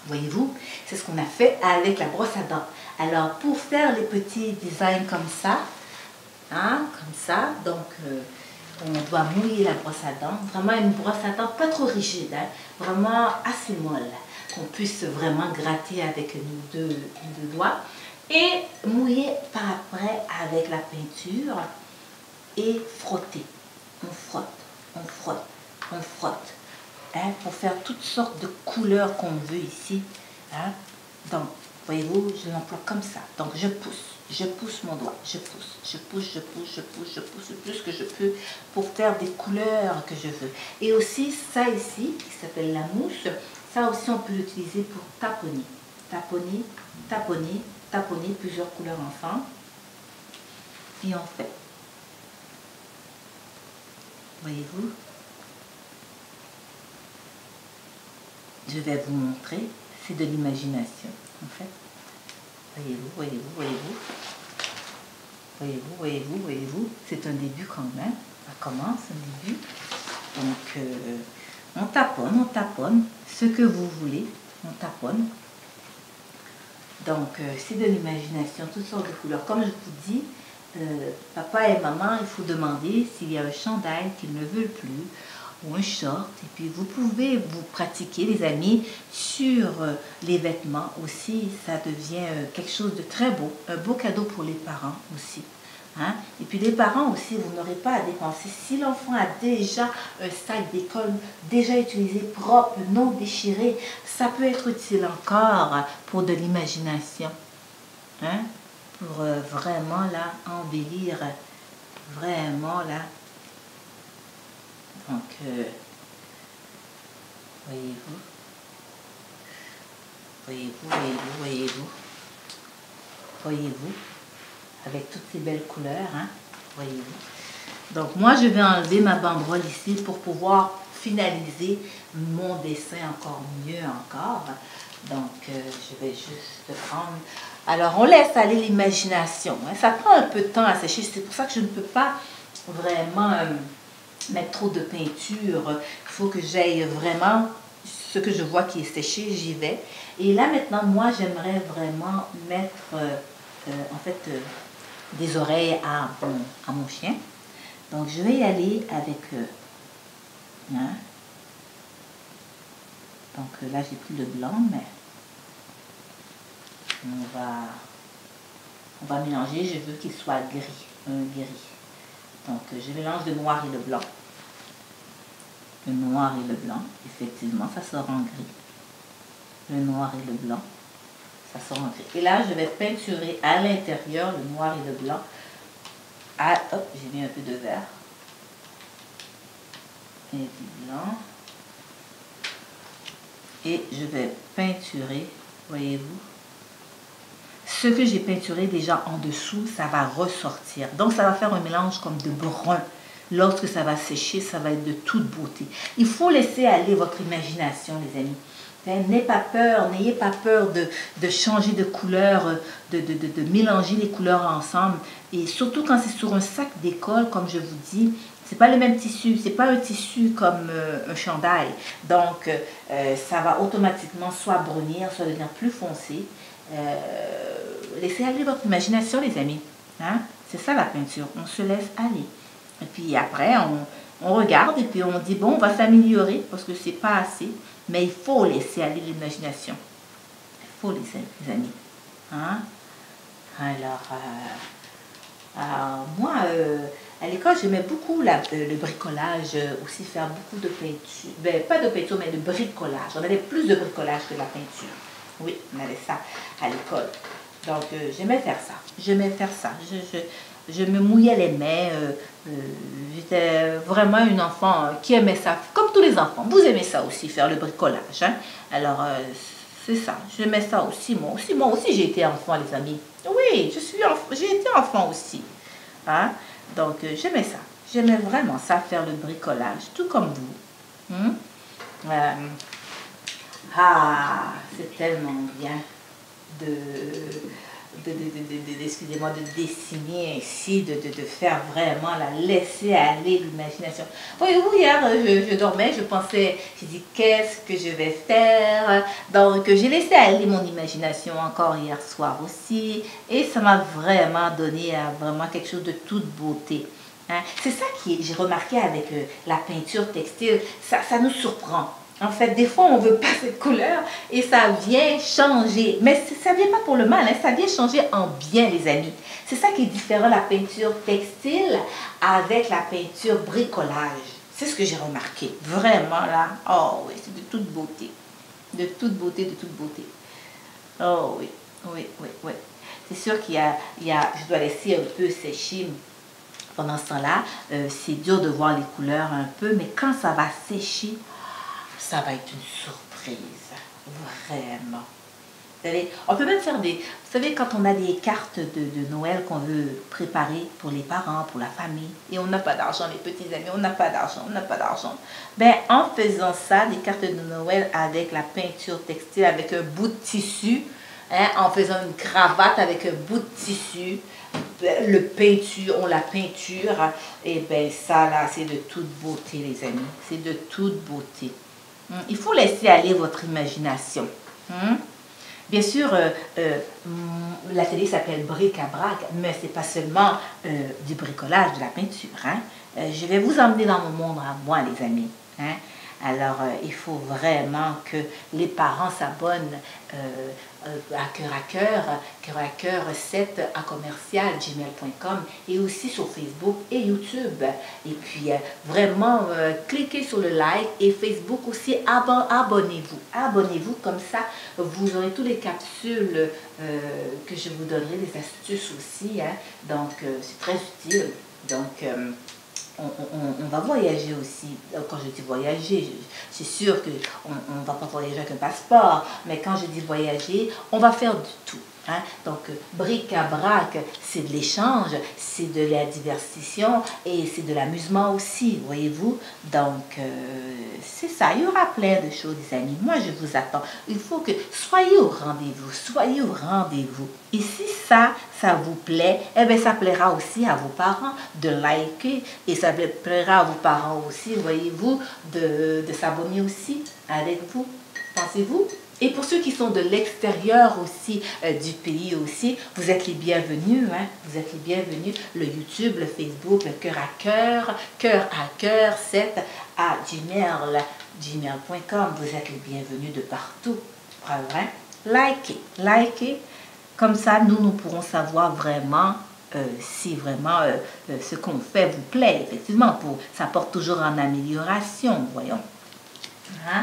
Voyez-vous, c'est ce qu'on a fait avec la brosse à dents. Alors, pour faire les petits designs comme ça, donc on doit mouiller la brosse à dents. Vraiment une brosse à dents pas trop rigide, hein, vraiment assez molle, qu'on puisse vraiment gratter avec nos deux doigts. Et mouiller par après avec la peinture et frotter. On frotte, on frotte, on frotte. Hein, pour faire toutes sortes de couleurs qu'on veut ici. Hein. Donc, voyez-vous, je l'emploie comme ça. Donc, je pousse mon doigt, je pousse le plus que je peux pour faire des couleurs que je veux. Et aussi, ça ici, qui s'appelle la mousse, ça aussi, on peut l'utiliser pour taponner. Taponner, taponner, taponner plusieurs couleurs ensemble. Et on fait. Voyez-vous? Je vais vous montrer, c'est de l'imagination, en fait. Voyez-vous, voyez-vous, voyez-vous. Voyez-vous, voyez-vous, voyez-vous. C'est un début quand même. Ça commence, un début. Donc, on taponne. Ce que vous voulez, on taponne. Donc, c'est de l'imagination, toutes sortes de couleurs. Comme je vous dis, papa et maman, il faut demander s'il y a un chandail qu'ils ne veulent plus, ou un short, et puis vous pouvez vous pratiquer, les amis, sur les vêtements aussi. Ça devient quelque chose de très beau, un beau cadeau pour les parents aussi. Hein? Et puis les parents aussi, vous n'aurez pas à dépenser. Si l'enfant a déjà un sac d'école déjà utilisé, propre, non déchiré, ça peut être utile encore pour de l'imagination. Hein? Pour vraiment là, embellir, vraiment là. Donc, voyez-vous, voyez-vous, voyez-vous, voyez-vous, voyez-vous, avec toutes ces belles couleurs, hein, voyez-vous. Donc, moi, je vais enlever ma banderole ici pour pouvoir finaliser mon dessin encore mieux encore. Donc, je vais juste prendre... Alors, on laisse aller l'imagination. Hein. Ça prend un peu de temps à sécher. C'est pour ça que je ne peux pas vraiment... mettre trop de peinture. Il faut que j'aille vraiment ce que je vois qui est séché, j'y vais. Et là maintenant, moi j'aimerais vraiment mettre en fait des oreilles à mon chien. Donc je vais y aller avec hein. Donc là j'ai pris le blanc, mais on va mélanger. Je veux qu'il soit gris, un gris. Donc je mélange le noir et le blanc. Le noir et le blanc, effectivement, ça sort en gris. Le noir et le blanc, ça sort en gris. Et là, je vais peinturer à l'intérieur le noir et le blanc. Hop, j'ai mis un peu de vert. Et du blanc. Et je vais peinturer, voyez-vous. Ce que j'ai peinturé déjà en dessous, ça va ressortir. Donc, ça va faire un mélange comme de brun. Lorsque ça va sécher, ça va être de toute beauté. Il faut laisser aller votre imagination, les amis. N'ayez pas peur, n'ayez pas peur de changer de couleur, de mélanger les couleurs ensemble. Et surtout quand c'est sur un sac d'école, comme je vous dis, c'est pas le même tissu, c'est pas un tissu comme un chandail. Donc, ça va automatiquement soit brunir, soit devenir plus foncé. Laissez aller votre imagination, les amis. Hein? C'est ça la peinture, on se laisse aller. Et puis après, on regarde et puis on dit, bon, on va s'améliorer parce que c'est pas assez. Mais il faut laisser aller l'imagination. Il faut laisser, les amis. Hein? Alors, moi, à l'école, j'aimais beaucoup le bricolage, aussi faire beaucoup de peinture. Ben, pas de peinture, mais de bricolage. On avait plus de bricolage que de la peinture. Oui, on avait ça à l'école. Donc, j'aimais faire ça. J'aimais faire ça. Je me mouillais les mains. J'étais vraiment une enfant qui aimait ça. Comme tous les enfants. Vous aimez ça aussi, faire le bricolage. Hein? Alors, c'est ça. J'aimais ça aussi. Moi aussi, j'ai été enfant, les amis. Oui, j'ai été enfant aussi. Hein? Donc, j'aimais ça. J'aimais vraiment ça, faire le bricolage, tout comme vous. C'est tellement bien de excusez-moi, de dessiner ainsi, de faire vraiment, laisser aller l'imagination. Voyez-vous, hier, je dormais, je pensais, j'ai dit, qu'est-ce que je vais faire? Donc, j'ai laissé aller mon imagination encore hier soir aussi, et ça m'a vraiment donné vraiment quelque chose de toute beauté. Hein? C'est ça j'ai remarqué avec la peinture textile, ça nous surprend. En fait, des fois, on veut pas cette couleur et ça vient changer. Mais ça vient pas pour le mal, hein, ça vient changer en bien, les amis. C'est ça qui est différent, la peinture textile avec la peinture bricolage. C'est ce que j'ai remarqué. Vraiment, là. Oh oui, c'est de toute beauté. De toute beauté, de toute beauté. Oh oui, oui, oui, oui. C'est sûr je dois laisser un peu sécher. Pendant ce temps-là, c'est dur de voir les couleurs un peu, mais quand ça va sécher, ça va être une surprise, vraiment. Vous savez, on peut même faire vous savez, quand on a des cartes de Noël qu'on veut préparer pour les parents, pour la famille, et on n'a pas d'argent, les petits amis, on n'a pas d'argent, on n'a pas d'argent. Ben, en faisant ça, des cartes de Noël avec la peinture textile, avec un bout de tissu, hein, en faisant une cravate avec un bout de tissu, on la peinture, et ben ça là, c'est de toute beauté, les amis. C'est de toute beauté. Il faut laisser aller votre imagination. Bien sûr, la télé s'appelle Bric-à-Brac, mais ce n'est pas seulement du bricolage, de la peinture. Hein? Je vais vous emmener dans mon monde à moi, les amis. Hein? Alors, il faut vraiment que les parents s'abonnent à cœur 7 à commercial gmail.com et aussi sur Facebook et YouTube. Et puis, vraiment, cliquez sur le like et Facebook aussi, abonnez-vous. Abonnez-vous, comme ça, vous aurez toutes les capsules que je vous donnerai, des astuces aussi. Hein. Donc, c'est très utile. Donc, on va voyager aussi. Quand je dis voyager, c'est sûr qu'on ne va pas voyager avec un passeport, mais quand je dis voyager, on va faire du tout. Hein? Donc, bric-à-brac, c'est de l'échange, c'est de la diversion et c'est de l'amusement aussi, voyez-vous. Donc, c'est ça. Il y aura plein de choses, les amis. Moi, je vous attends. Il faut que soyez au rendez-vous, soyez au rendez-vous. Et si ça vous plaît, eh bien, ça plaira aussi à vos parents de liker et ça plaira à vos parents aussi, voyez-vous, de s'abonner aussi avec vous. Pensez-vous? Et pour ceux qui sont de l'extérieur aussi, du pays aussi, vous êtes les bienvenus, hein? Vous êtes les bienvenus. Le YouTube, le Facebook, le cœur à cœur 7 à gmail.com. Vous êtes les bienvenus de partout. Vrai? Likez. Comme ça, nous pourrons savoir vraiment si vraiment ce qu'on fait vous plaît. Effectivement, ça porte toujours en amélioration, voyons. Hein?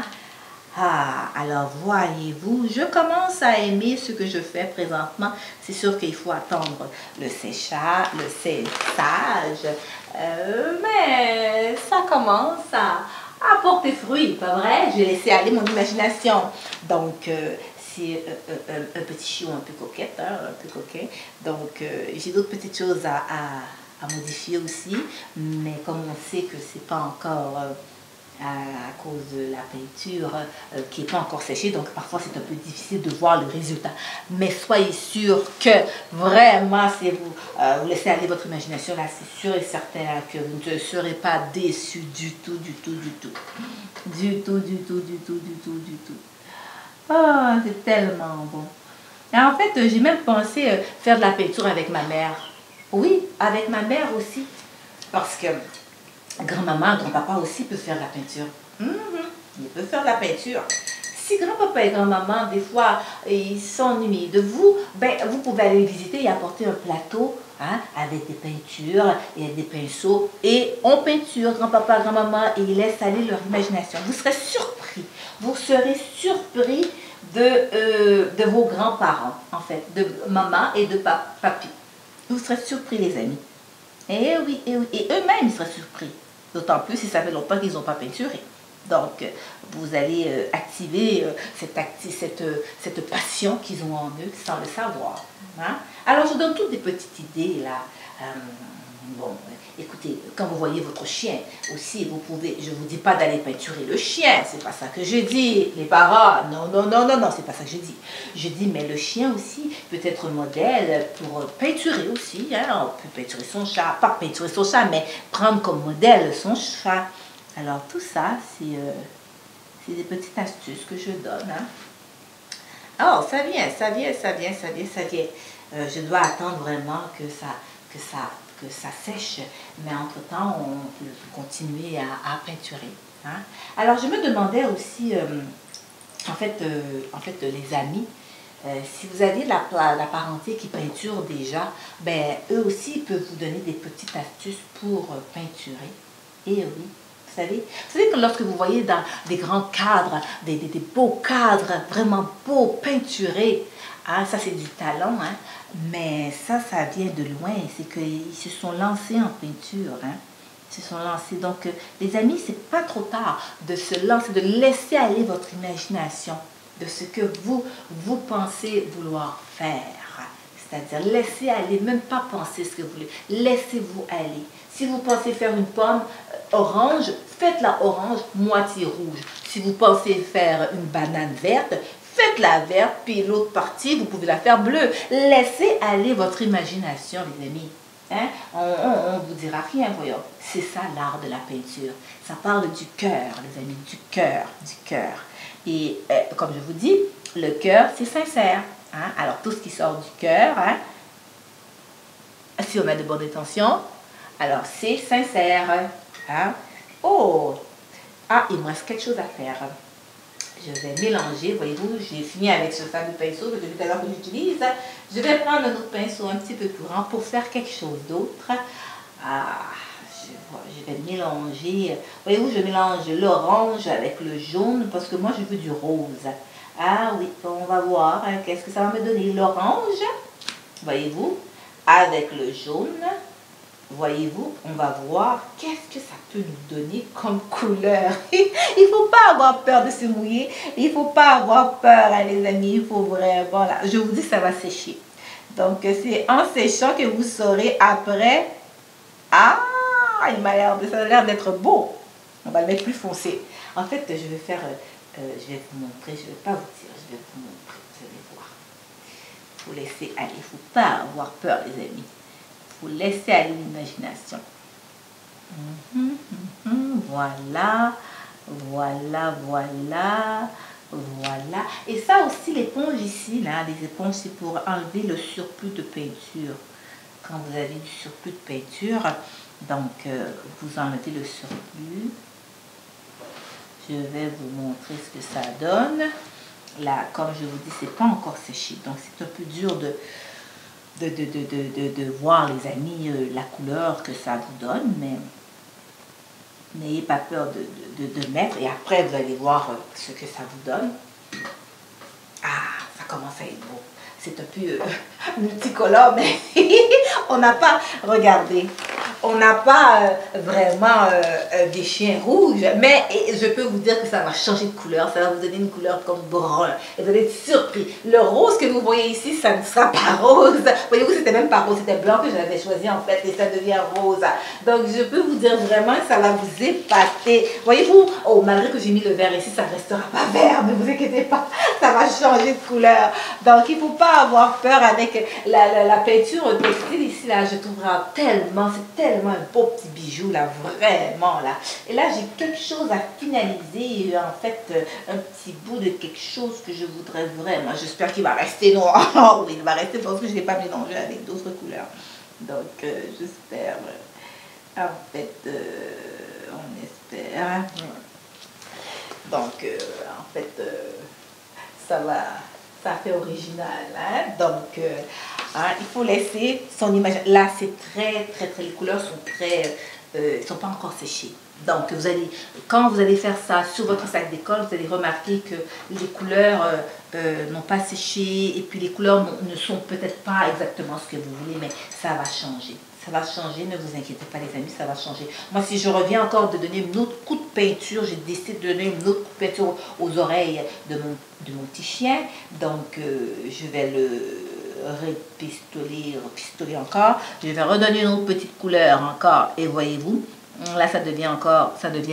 Alors voyez-vous, je commence à aimer ce que je fais présentement. C'est sûr qu'il faut attendre le séchage, mais ça commence à porter fruit, pas vrai? J'ai laissé aller mon imagination. Donc, c'est un petit chiot un peu coquette, hein, un peu coquin. Donc, j'ai d'autres petites choses à modifier aussi, mais comme on sait que c'est pas encore... à cause de la peinture qui n'est pas encore séchée, donc parfois c'est un peu difficile de voir le résultat. Mais soyez sûr que vraiment, si vous laissez aller votre imagination, là, c'est sûr et certain là, que vous ne serez pas déçus du tout. Oh, c'est tellement bon. Et en fait, j'ai même pensé faire de la peinture avec ma mère. Oui, avec ma mère aussi. Parce que grand-maman, grand-papa aussi peut faire de la peinture. Il peut faire de la peinture. si grand-papa et grand-maman, des fois, ils s'ennuient de vous, ben, vous pouvez aller les visiter et apporter un plateau hein, avec des peintures et des pinceaux. Et on peinture grand-papa, grand-maman et ils laissent aller leur imagination. Vous serez surpris. Vous serez surpris de vos grands-parents, en fait, de maman et de papy. Vous serez surpris, les amis. Et oui, et eux-mêmes seraient surpris. D'autant plus si ça fait longtemps qu'ils n'ont pas peinturé. Donc, vous allez activer cette passion qu'ils ont en eux sans le savoir. Hein? Alors, je donne toutes des petites idées là. Bon, écoutez, quand vous voyez votre chien aussi, vous pouvez, je ne vous dis pas d'aller peinturer le chien, c'est pas ça que je dis. Les parents, non, non, non, non, non, c'est pas ça que je dis. Je dis, mais le chien aussi peut être modèle pour peinturer aussi. Hein? On peut peinturer son chat, pas peinturer son chat, mais prendre comme modèle son chat. Alors tout ça, c'est des petites astuces que je donne. Hein? Alors, ça vient. Je dois attendre vraiment que ça sèche, mais entre-temps, on peut continuer à peinturer. Hein? Alors, je me demandais aussi, en fait, les amis, si vous avez la parenté qui peinture déjà, ben, eux aussi peuvent vous donner des petites astuces pour peinturer. Et oui. Vous savez que lorsque vous voyez dans des grands cadres, des beaux cadres, vraiment beaux, peinturés, hein, ça c'est du talent, hein, mais ça vient de loin, c'est qu'ils se sont lancés en peinture, hein, ils se sont lancés. Donc, les amis, c'est pas trop tard de se lancer, de laisser aller votre imagination, de ce que vous pensez vouloir faire. C'est-à-dire, laissez aller, même pas penser ce que vous voulez, laissez-vous aller. Si vous pensez faire une pomme orange, faites-la orange, moitié rouge. Si vous pensez faire une banane verte, faites-la verte, puis l'autre partie, vous pouvez la faire bleue. Laissez aller votre imagination, les amis. Hein? On ne vous dira rien, voyons. C'est ça l'art de la peinture. Ça parle du cœur, les amis, du cœur, du cœur. Et comme je vous dis, le cœur, c'est sincère. Hein? Alors, tout ce qui sort du cœur, hein? Si on a de bonnes intentions, alors c'est sincère. Hein? Oh! Ah, il me reste quelque chose à faire. Je vais mélanger, voyez-vous, j'ai fini avec ce fameux pinceau que tout à l'heure que j'utilise. Je vais prendre un autre pinceau un petit peu plus grand pour faire quelque chose d'autre. Ah, je vais mélanger. Voyez-vous, je mélange l'orange avec le jaune parce que moi, je veux du rose. Ah oui, on va voir qu'est-ce que ça va me donner. L'orange, voyez-vous, avec le jaune. Voyez-vous, on va voir qu'est-ce que ça peut nous donner comme couleur. Il ne faut pas avoir peur de se mouiller. Il ne faut pas avoir peur, hein, les amis. Il faut vraiment... Là, je vous dis, ça va sécher. Donc, c'est en séchant que vous saurez après. Ah, ça a l'air d'être beau. On va le mettre plus foncé. En fait, je vais faire... je vais vous montrer. Je ne vais pas vous dire. Je vais vous montrer. Vous allez voir. Il faut laisser aller. Il ne faut pas avoir peur, les amis. Vous laissez aller l'imagination. Voilà, voilà, voilà, voilà. Et ça aussi, l'éponge ici, là, les éponges, c'est pour enlever le surplus de peinture. Quand vous avez du surplus de peinture, donc vous enlevez le surplus. Je vais vous montrer ce que ça donne. Là, comme je vous dis, c'est pas encore séché, donc c'est un peu dur de voir, les amis, la couleur que ça vous donne, mais n'ayez pas peur de mettre, et après vous allez voir ce que ça vous donne. Ah, ça commence à être beau. C'est un peu multicolore, mais on n'a pas, regardez, on n'a pas vraiment des chiens rouges, mais je peux vous dire que ça va changer de couleur, ça va vous donner une couleur comme brun, et vous allez être surpris. Le rose que vous voyez ici, ça ne sera pas rose. Voyez-vous, c'était même pas rose, c'était blanc que j'avais choisi en fait, et ça devient rose. Donc je peux vous dire vraiment que ça va vous épater. Voyez-vous, oh, malgré que j'ai mis le vert ici, ça ne restera pas vert, ne vous inquiétez pas, ça va changer de couleur. Donc il ne faut pas avoir peur avec la peinture textile ici, là, je trouverai tellement, c'est tellement un beau petit bijou, là, vraiment, là. Et là, j'ai quelque chose à finaliser, en fait, un petit bout de quelque chose que je voudrais vraiment. J'espère qu'il va rester noir. Oui, il va rester parce que je ne l'ai pas mélangé avec d'autres couleurs. Donc, j'espère. En fait, on espère. Donc, en fait, ça va, ça fait original. Hein? Donc, hein, il faut laisser son image. Là, c'est très, les couleurs sont très, ils sont pas encore séchées. Donc, quand vous allez faire ça sur votre sac d'école, vous allez remarquer que les couleurs n'ont pas séché et puis les couleurs ne sont peut-être pas exactement ce que vous voulez, mais ça va changer. Ça va changer, ne vous inquiétez pas les amis, ça va changer. Moi, si je reviens encore de donner une autre coup de peinture, j'ai décidé de donner une autre coup de peinture aux oreilles de mon petit chien. Donc, je vais le repistoler encore. Je vais redonner une autre petite couleur encore. Et voyez-vous, là, ça devient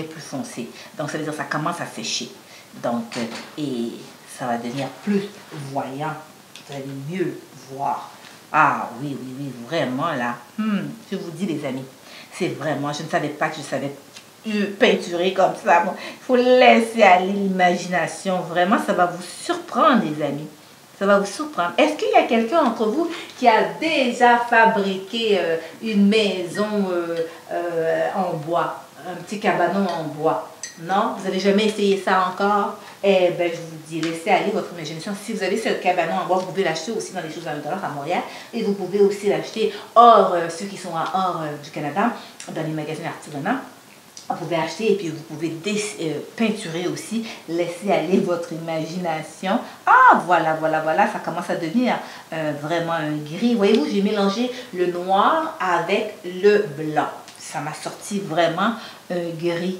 plus foncé. Donc, ça veut dire que ça commence à sécher. Donc, et ça va devenir plus voyant. Vous allez mieux voir. Ah oui, vraiment là. Je vous dis les amis, c'est vraiment, je ne savais pas que je savais peinturer comme ça. Bon, il faut laisser aller l'imagination. Vraiment, ça va vous surprendre les amis. Ça va vous surprendre. Est-ce qu'il y a quelqu'un entre vous qui a déjà fabriqué une maison en bois, un petit cabanon en bois? Non? Vous n'avez jamais essayé ça encore? Eh bien, je vous dis, laissez aller votre imagination. Si vous avez ce cabanon en bois, vous pouvez l'acheter aussi dans les choses à $1 à Montréal. Et vous pouvez aussi l'acheter hors, ceux qui sont hors du Canada, dans les magasins artisanaux. Vous pouvez acheter et puis vous pouvez peinturer aussi. Laissez aller votre imagination. Ah, voilà, ça commence à devenir vraiment un gris. Voyez-vous, j'ai mélangé le noir avec le blanc. Ça m'a sorti vraiment un gris.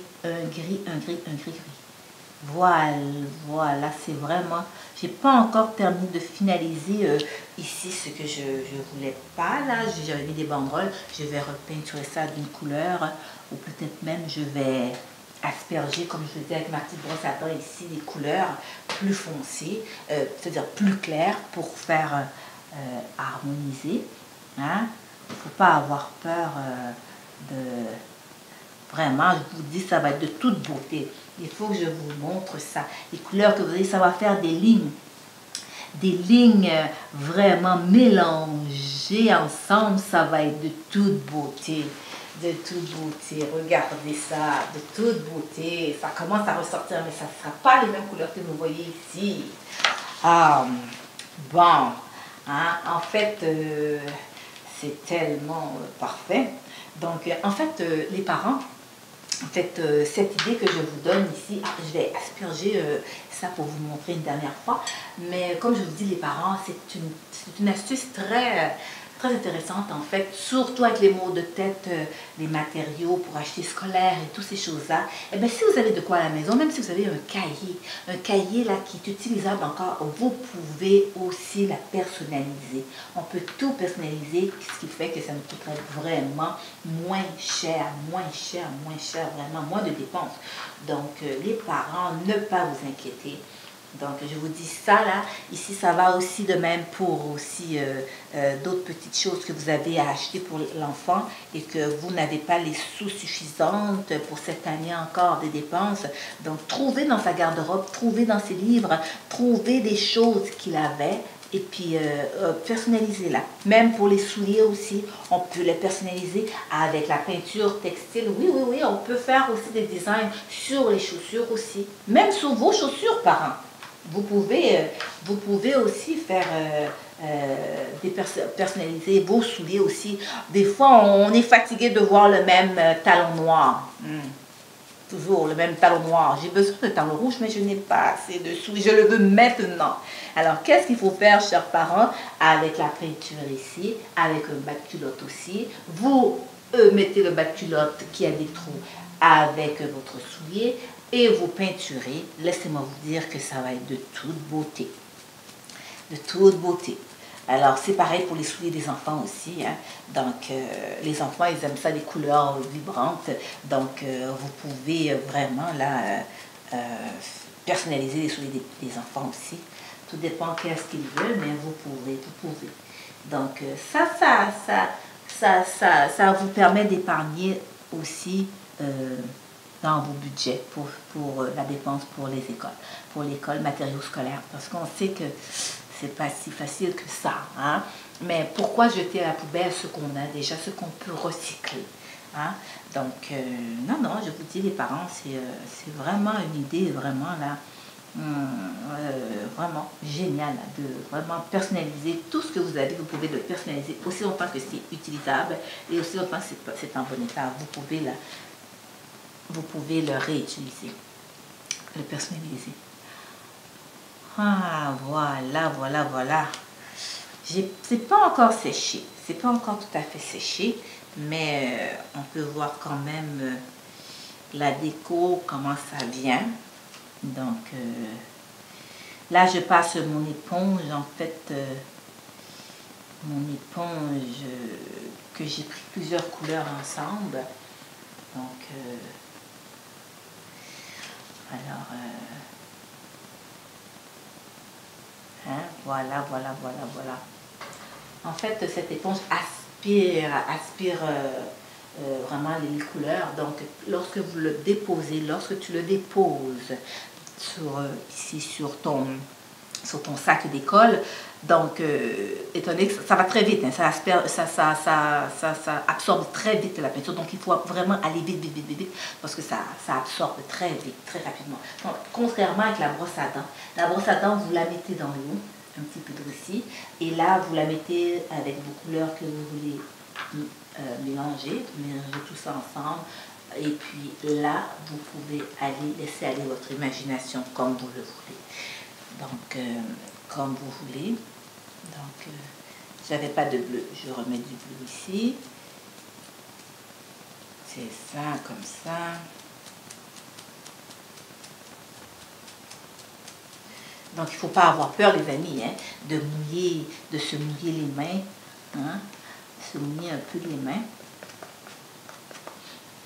Voilà, c'est vraiment... J'ai pas encore terminé de finaliser ici ce que je voulais pas. Là, j'avais mis des banderoles. Je vais repeinturer ça d'une couleur. Ou peut-être même je vais asperger, comme je le dis avec ma petite brosse à dents ici, des couleurs plus foncées, c'est-à-dire plus claires pour faire harmoniser. Hein? Il ne faut pas avoir peur de... Vraiment, je vous dis, ça va être de toute beauté. Il faut que je vous montre ça. Les couleurs que vous voyez, ça va faire des lignes. Des lignes vraiment mélangées ensemble. Ça va être de toute beauté. De toute beauté. Regardez ça. De toute beauté. Ça commence à ressortir, mais ça ne sera pas les mêmes couleurs que vous voyez ici. Ah, bon. Hein? En fait, c'est tellement parfait. Donc, en fait, les parents... En fait, cette idée que je vous donne ici, je vais asperger ça pour vous montrer une dernière fois. Mais comme je vous dis, les parents, c'est une astuce très intéressante en fait. Surtout avec les maux de tête, les matériaux pour acheter scolaire et toutes ces choses-là. Et bien, si vous avez de quoi à la maison, même si vous avez un cahier là qui est utilisable encore, vous pouvez aussi la personnaliser. On peut tout personnaliser, ce qui fait que ça nous coûterait vraiment moins cher, vraiment moins de dépenses. Donc, les parents, ne pas vous inquiéter. Donc, je vous dis ça là. Ici, ça va aussi de même pour aussi d'autres petites choses que vous avez à acheter pour l'enfant et que vous n'avez pas les sous suffisantes pour cette année encore des dépenses. Donc, trouvez dans sa garde-robe, trouvez dans ses livres, trouvez des choses qu'il avait et puis personnalisez-la. Même pour les souliers aussi, on peut les personnaliser avec la peinture textile. Oui, on peut faire aussi des designs sur les chaussures aussi. Même sur vos chaussures, parents. Vous pouvez aussi faire personnaliser vos souliers aussi. Des fois, on est fatigué de voir le même talon noir. Toujours le même talon noir. J'ai besoin de talon rouge, mais je n'ai pas assez de souliers. Je le veux maintenant. Alors, qu'est-ce qu'il faut faire, chers parents, avec la peinture ici, avec un bas de culotte aussi. Vous mettez le bas de culotte qui a des trous avec votre soulier. Et vous peinturez, laissez-moi vous dire que ça va être de toute beauté. De toute beauté. Alors, c'est pareil pour les souliers des enfants aussi. Hein. Donc, les enfants, ils aiment ça, des couleurs vibrantes. Donc, vous pouvez vraiment là personnaliser les souliers des enfants aussi. Tout dépend qu'est-ce qu'ils veulent, mais vous pouvez. Donc, ça vous permet d'épargner aussi dans vos budgets pour la dépense pour les écoles, pour l'école, matériaux scolaires. Parce qu'on sait que c'est pas si facile que ça. Hein? Mais pourquoi jeter à la poubelle ce qu'on a déjà, ce qu'on peut recycler? Hein? Donc, non, non, je vous dis, les parents, c'est vraiment une idée, vraiment là, vraiment génial de vraiment personnaliser tout ce que vous avez. Vous pouvez le personnaliser aussi longtemps que c'est utilisable et aussi longtemps que c'est en bon état. Vous pouvez le réutiliser, le personnaliser. Ah, voilà, voilà, voilà. C'est pas encore séché, c'est pas encore tout à fait séché, mais on peut voir quand même la déco, comment ça vient. Donc, là, je passe mon éponge, en fait, mon éponge que j'ai pris plusieurs couleurs ensemble. Donc, alors, hein, voilà, voilà, voilà, voilà. En fait, cette éponge aspire vraiment les couleurs. Donc, lorsque vous le déposez, lorsque tu le déposes ici sur ton sac d'école, donc, étant donné que ça va très vite, hein, ça absorbe très vite la peinture, donc il faut vraiment aller vite, vite, vite, vite, vite parce que ça absorbe très vite, très rapidement. Donc, contrairement avec la brosse à dents, vous la mettez dans l'eau, un petit peu d'eau ici, et là, vous la mettez avec vos couleurs que vous voulez mélanger tout ça ensemble, et puis là, vous pouvez laisser aller votre imagination comme vous le voulez. Donc, comme vous voulez. Donc, j'avais pas de bleu, je remets du bleu ici. C'est ça, comme ça. Donc, il ne faut pas avoir peur, les amis, hein, de se mouiller les mains. Hein, se mouiller un peu les mains.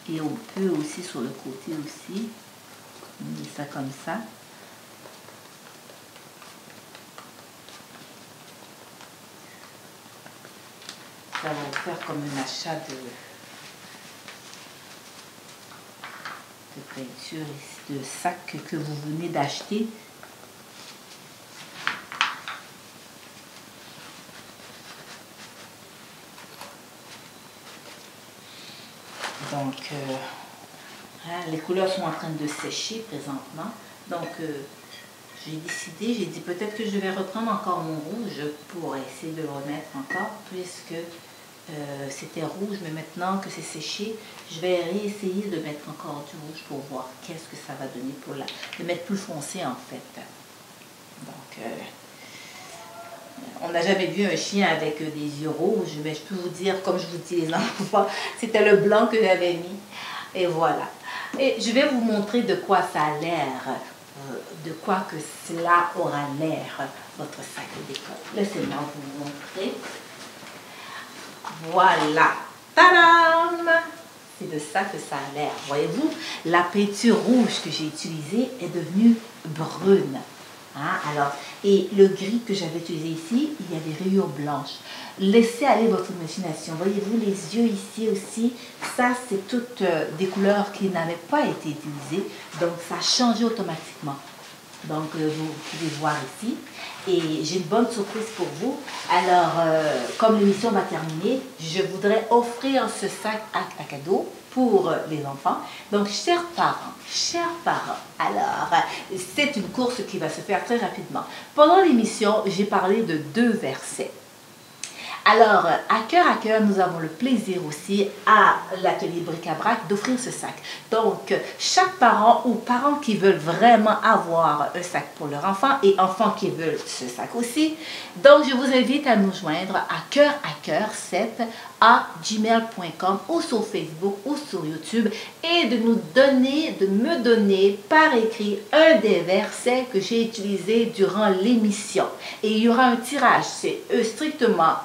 Et on peut aussi, sur le côté aussi, mouiller ça comme ça. Ça va vous faire comme un achat de peinture, de sac que vous venez d'acheter. Donc, hein, les couleurs sont en train de sécher présentement. Donc, j'ai dit peut-être que je vais reprendre encore mon rouge pour essayer de le remettre encore, puisque c'était rouge, mais maintenant que c'est séché, je vais réessayer de mettre encore du rouge pour voir qu'est-ce que ça va donner, pour le mettre plus foncé en fait. Donc, on n'a jamais vu un chien avec des yeux rouges, mais je peux vous dire, comme je vous dis les enfants, c'était le blanc que j'avais mis. Et voilà. Et je vais vous montrer de quoi ça a l'air, de quoi que cela aura l'air, votre sac d'école. Laissez-moi vous montrer. Voilà. Tadam! C'est de ça que ça a l'air. Voyez-vous, la peinture rouge que j'ai utilisée est devenue brune. Hein? Alors, et le gris que j'avais utilisé ici, il y a des rayures blanches. Laissez aller votre imagination. Voyez-vous, les yeux ici aussi, ça c'est toutes des couleurs qui n'avaient pas été utilisées. Donc, ça a changé automatiquement. Donc, vous pouvez voir ici. Et j'ai une bonne surprise pour vous. Alors, comme l'émission va terminer, je voudrais offrir ce sac à cadeau pour les enfants. Donc, chers parents, alors, c'est une course qui va se faire très rapidement. Pendant l'émission, j'ai parlé de 2 versets. Alors, à cœur, nous avons le plaisir aussi à l'atelier Bric-à-Brac d'offrir ce sac. Donc, chaque parent ou parents qui veulent vraiment avoir un sac pour leur enfant et enfants qui veulent ce sac aussi. Donc, je vous invite à nous joindre à cœur7@gmail.com ou sur Facebook ou sur YouTube et de me donner par écrit un des versets que j'ai utilisé durant l'émission. Et il y aura un tirage, c'est strictement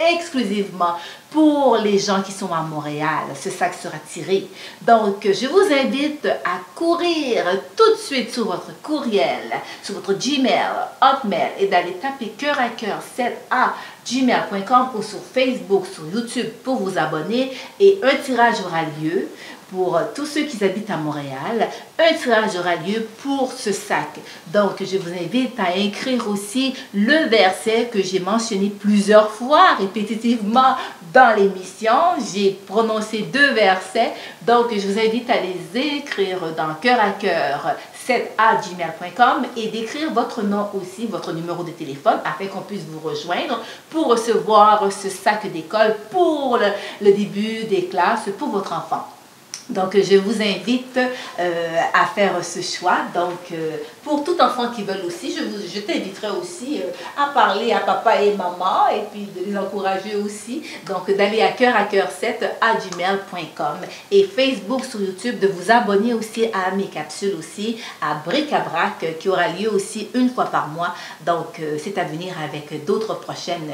exclusivement pour les gens qui sont à Montréal. Ce sac sera tiré. Donc, je vous invite à courir tout de suite sur votre courriel, sur votre Gmail, Hotmail, et d'aller taper cœur7@gmail.com ou sur Facebook, sur YouTube pour vous abonner. Et un tirage aura lieu pour tous ceux qui habitent à Montréal. Un tirage aura lieu pour ce sac. Donc, je vous invite à écrire aussi le verset que j'ai mentionné plusieurs fois, répétitivement, dans l'émission. J'ai prononcé 2 versets, donc je vous invite à les écrire dans cœur à cœur 7@gmail.com et d'écrire votre nom aussi, votre numéro de téléphone, afin qu'on puisse vous rejoindre pour recevoir ce sac d'école pour le début des classes pour votre enfant. Donc, je vous invite à faire ce choix. Donc, pour tout enfant qui veut aussi, je t'inviterai aussi à parler à papa et maman et puis de les encourager aussi. Donc, d'aller à cœur7@gmail.com et Facebook sur YouTube, de vous abonner aussi à mes capsules aussi, à Bric-à-Brac, qui aura lieu aussi une fois par mois. Donc, c'est à venir avec d'autres prochaines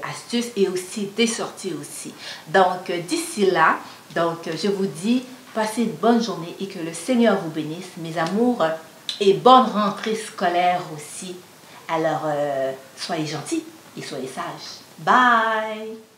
astuces et aussi des sorties aussi. Donc, d'ici là, je vous dis, passez une bonne journée et que le Seigneur vous bénisse, mes amours, et bonne rentrée scolaire aussi. Alors, soyez gentils et soyez sages. Bye!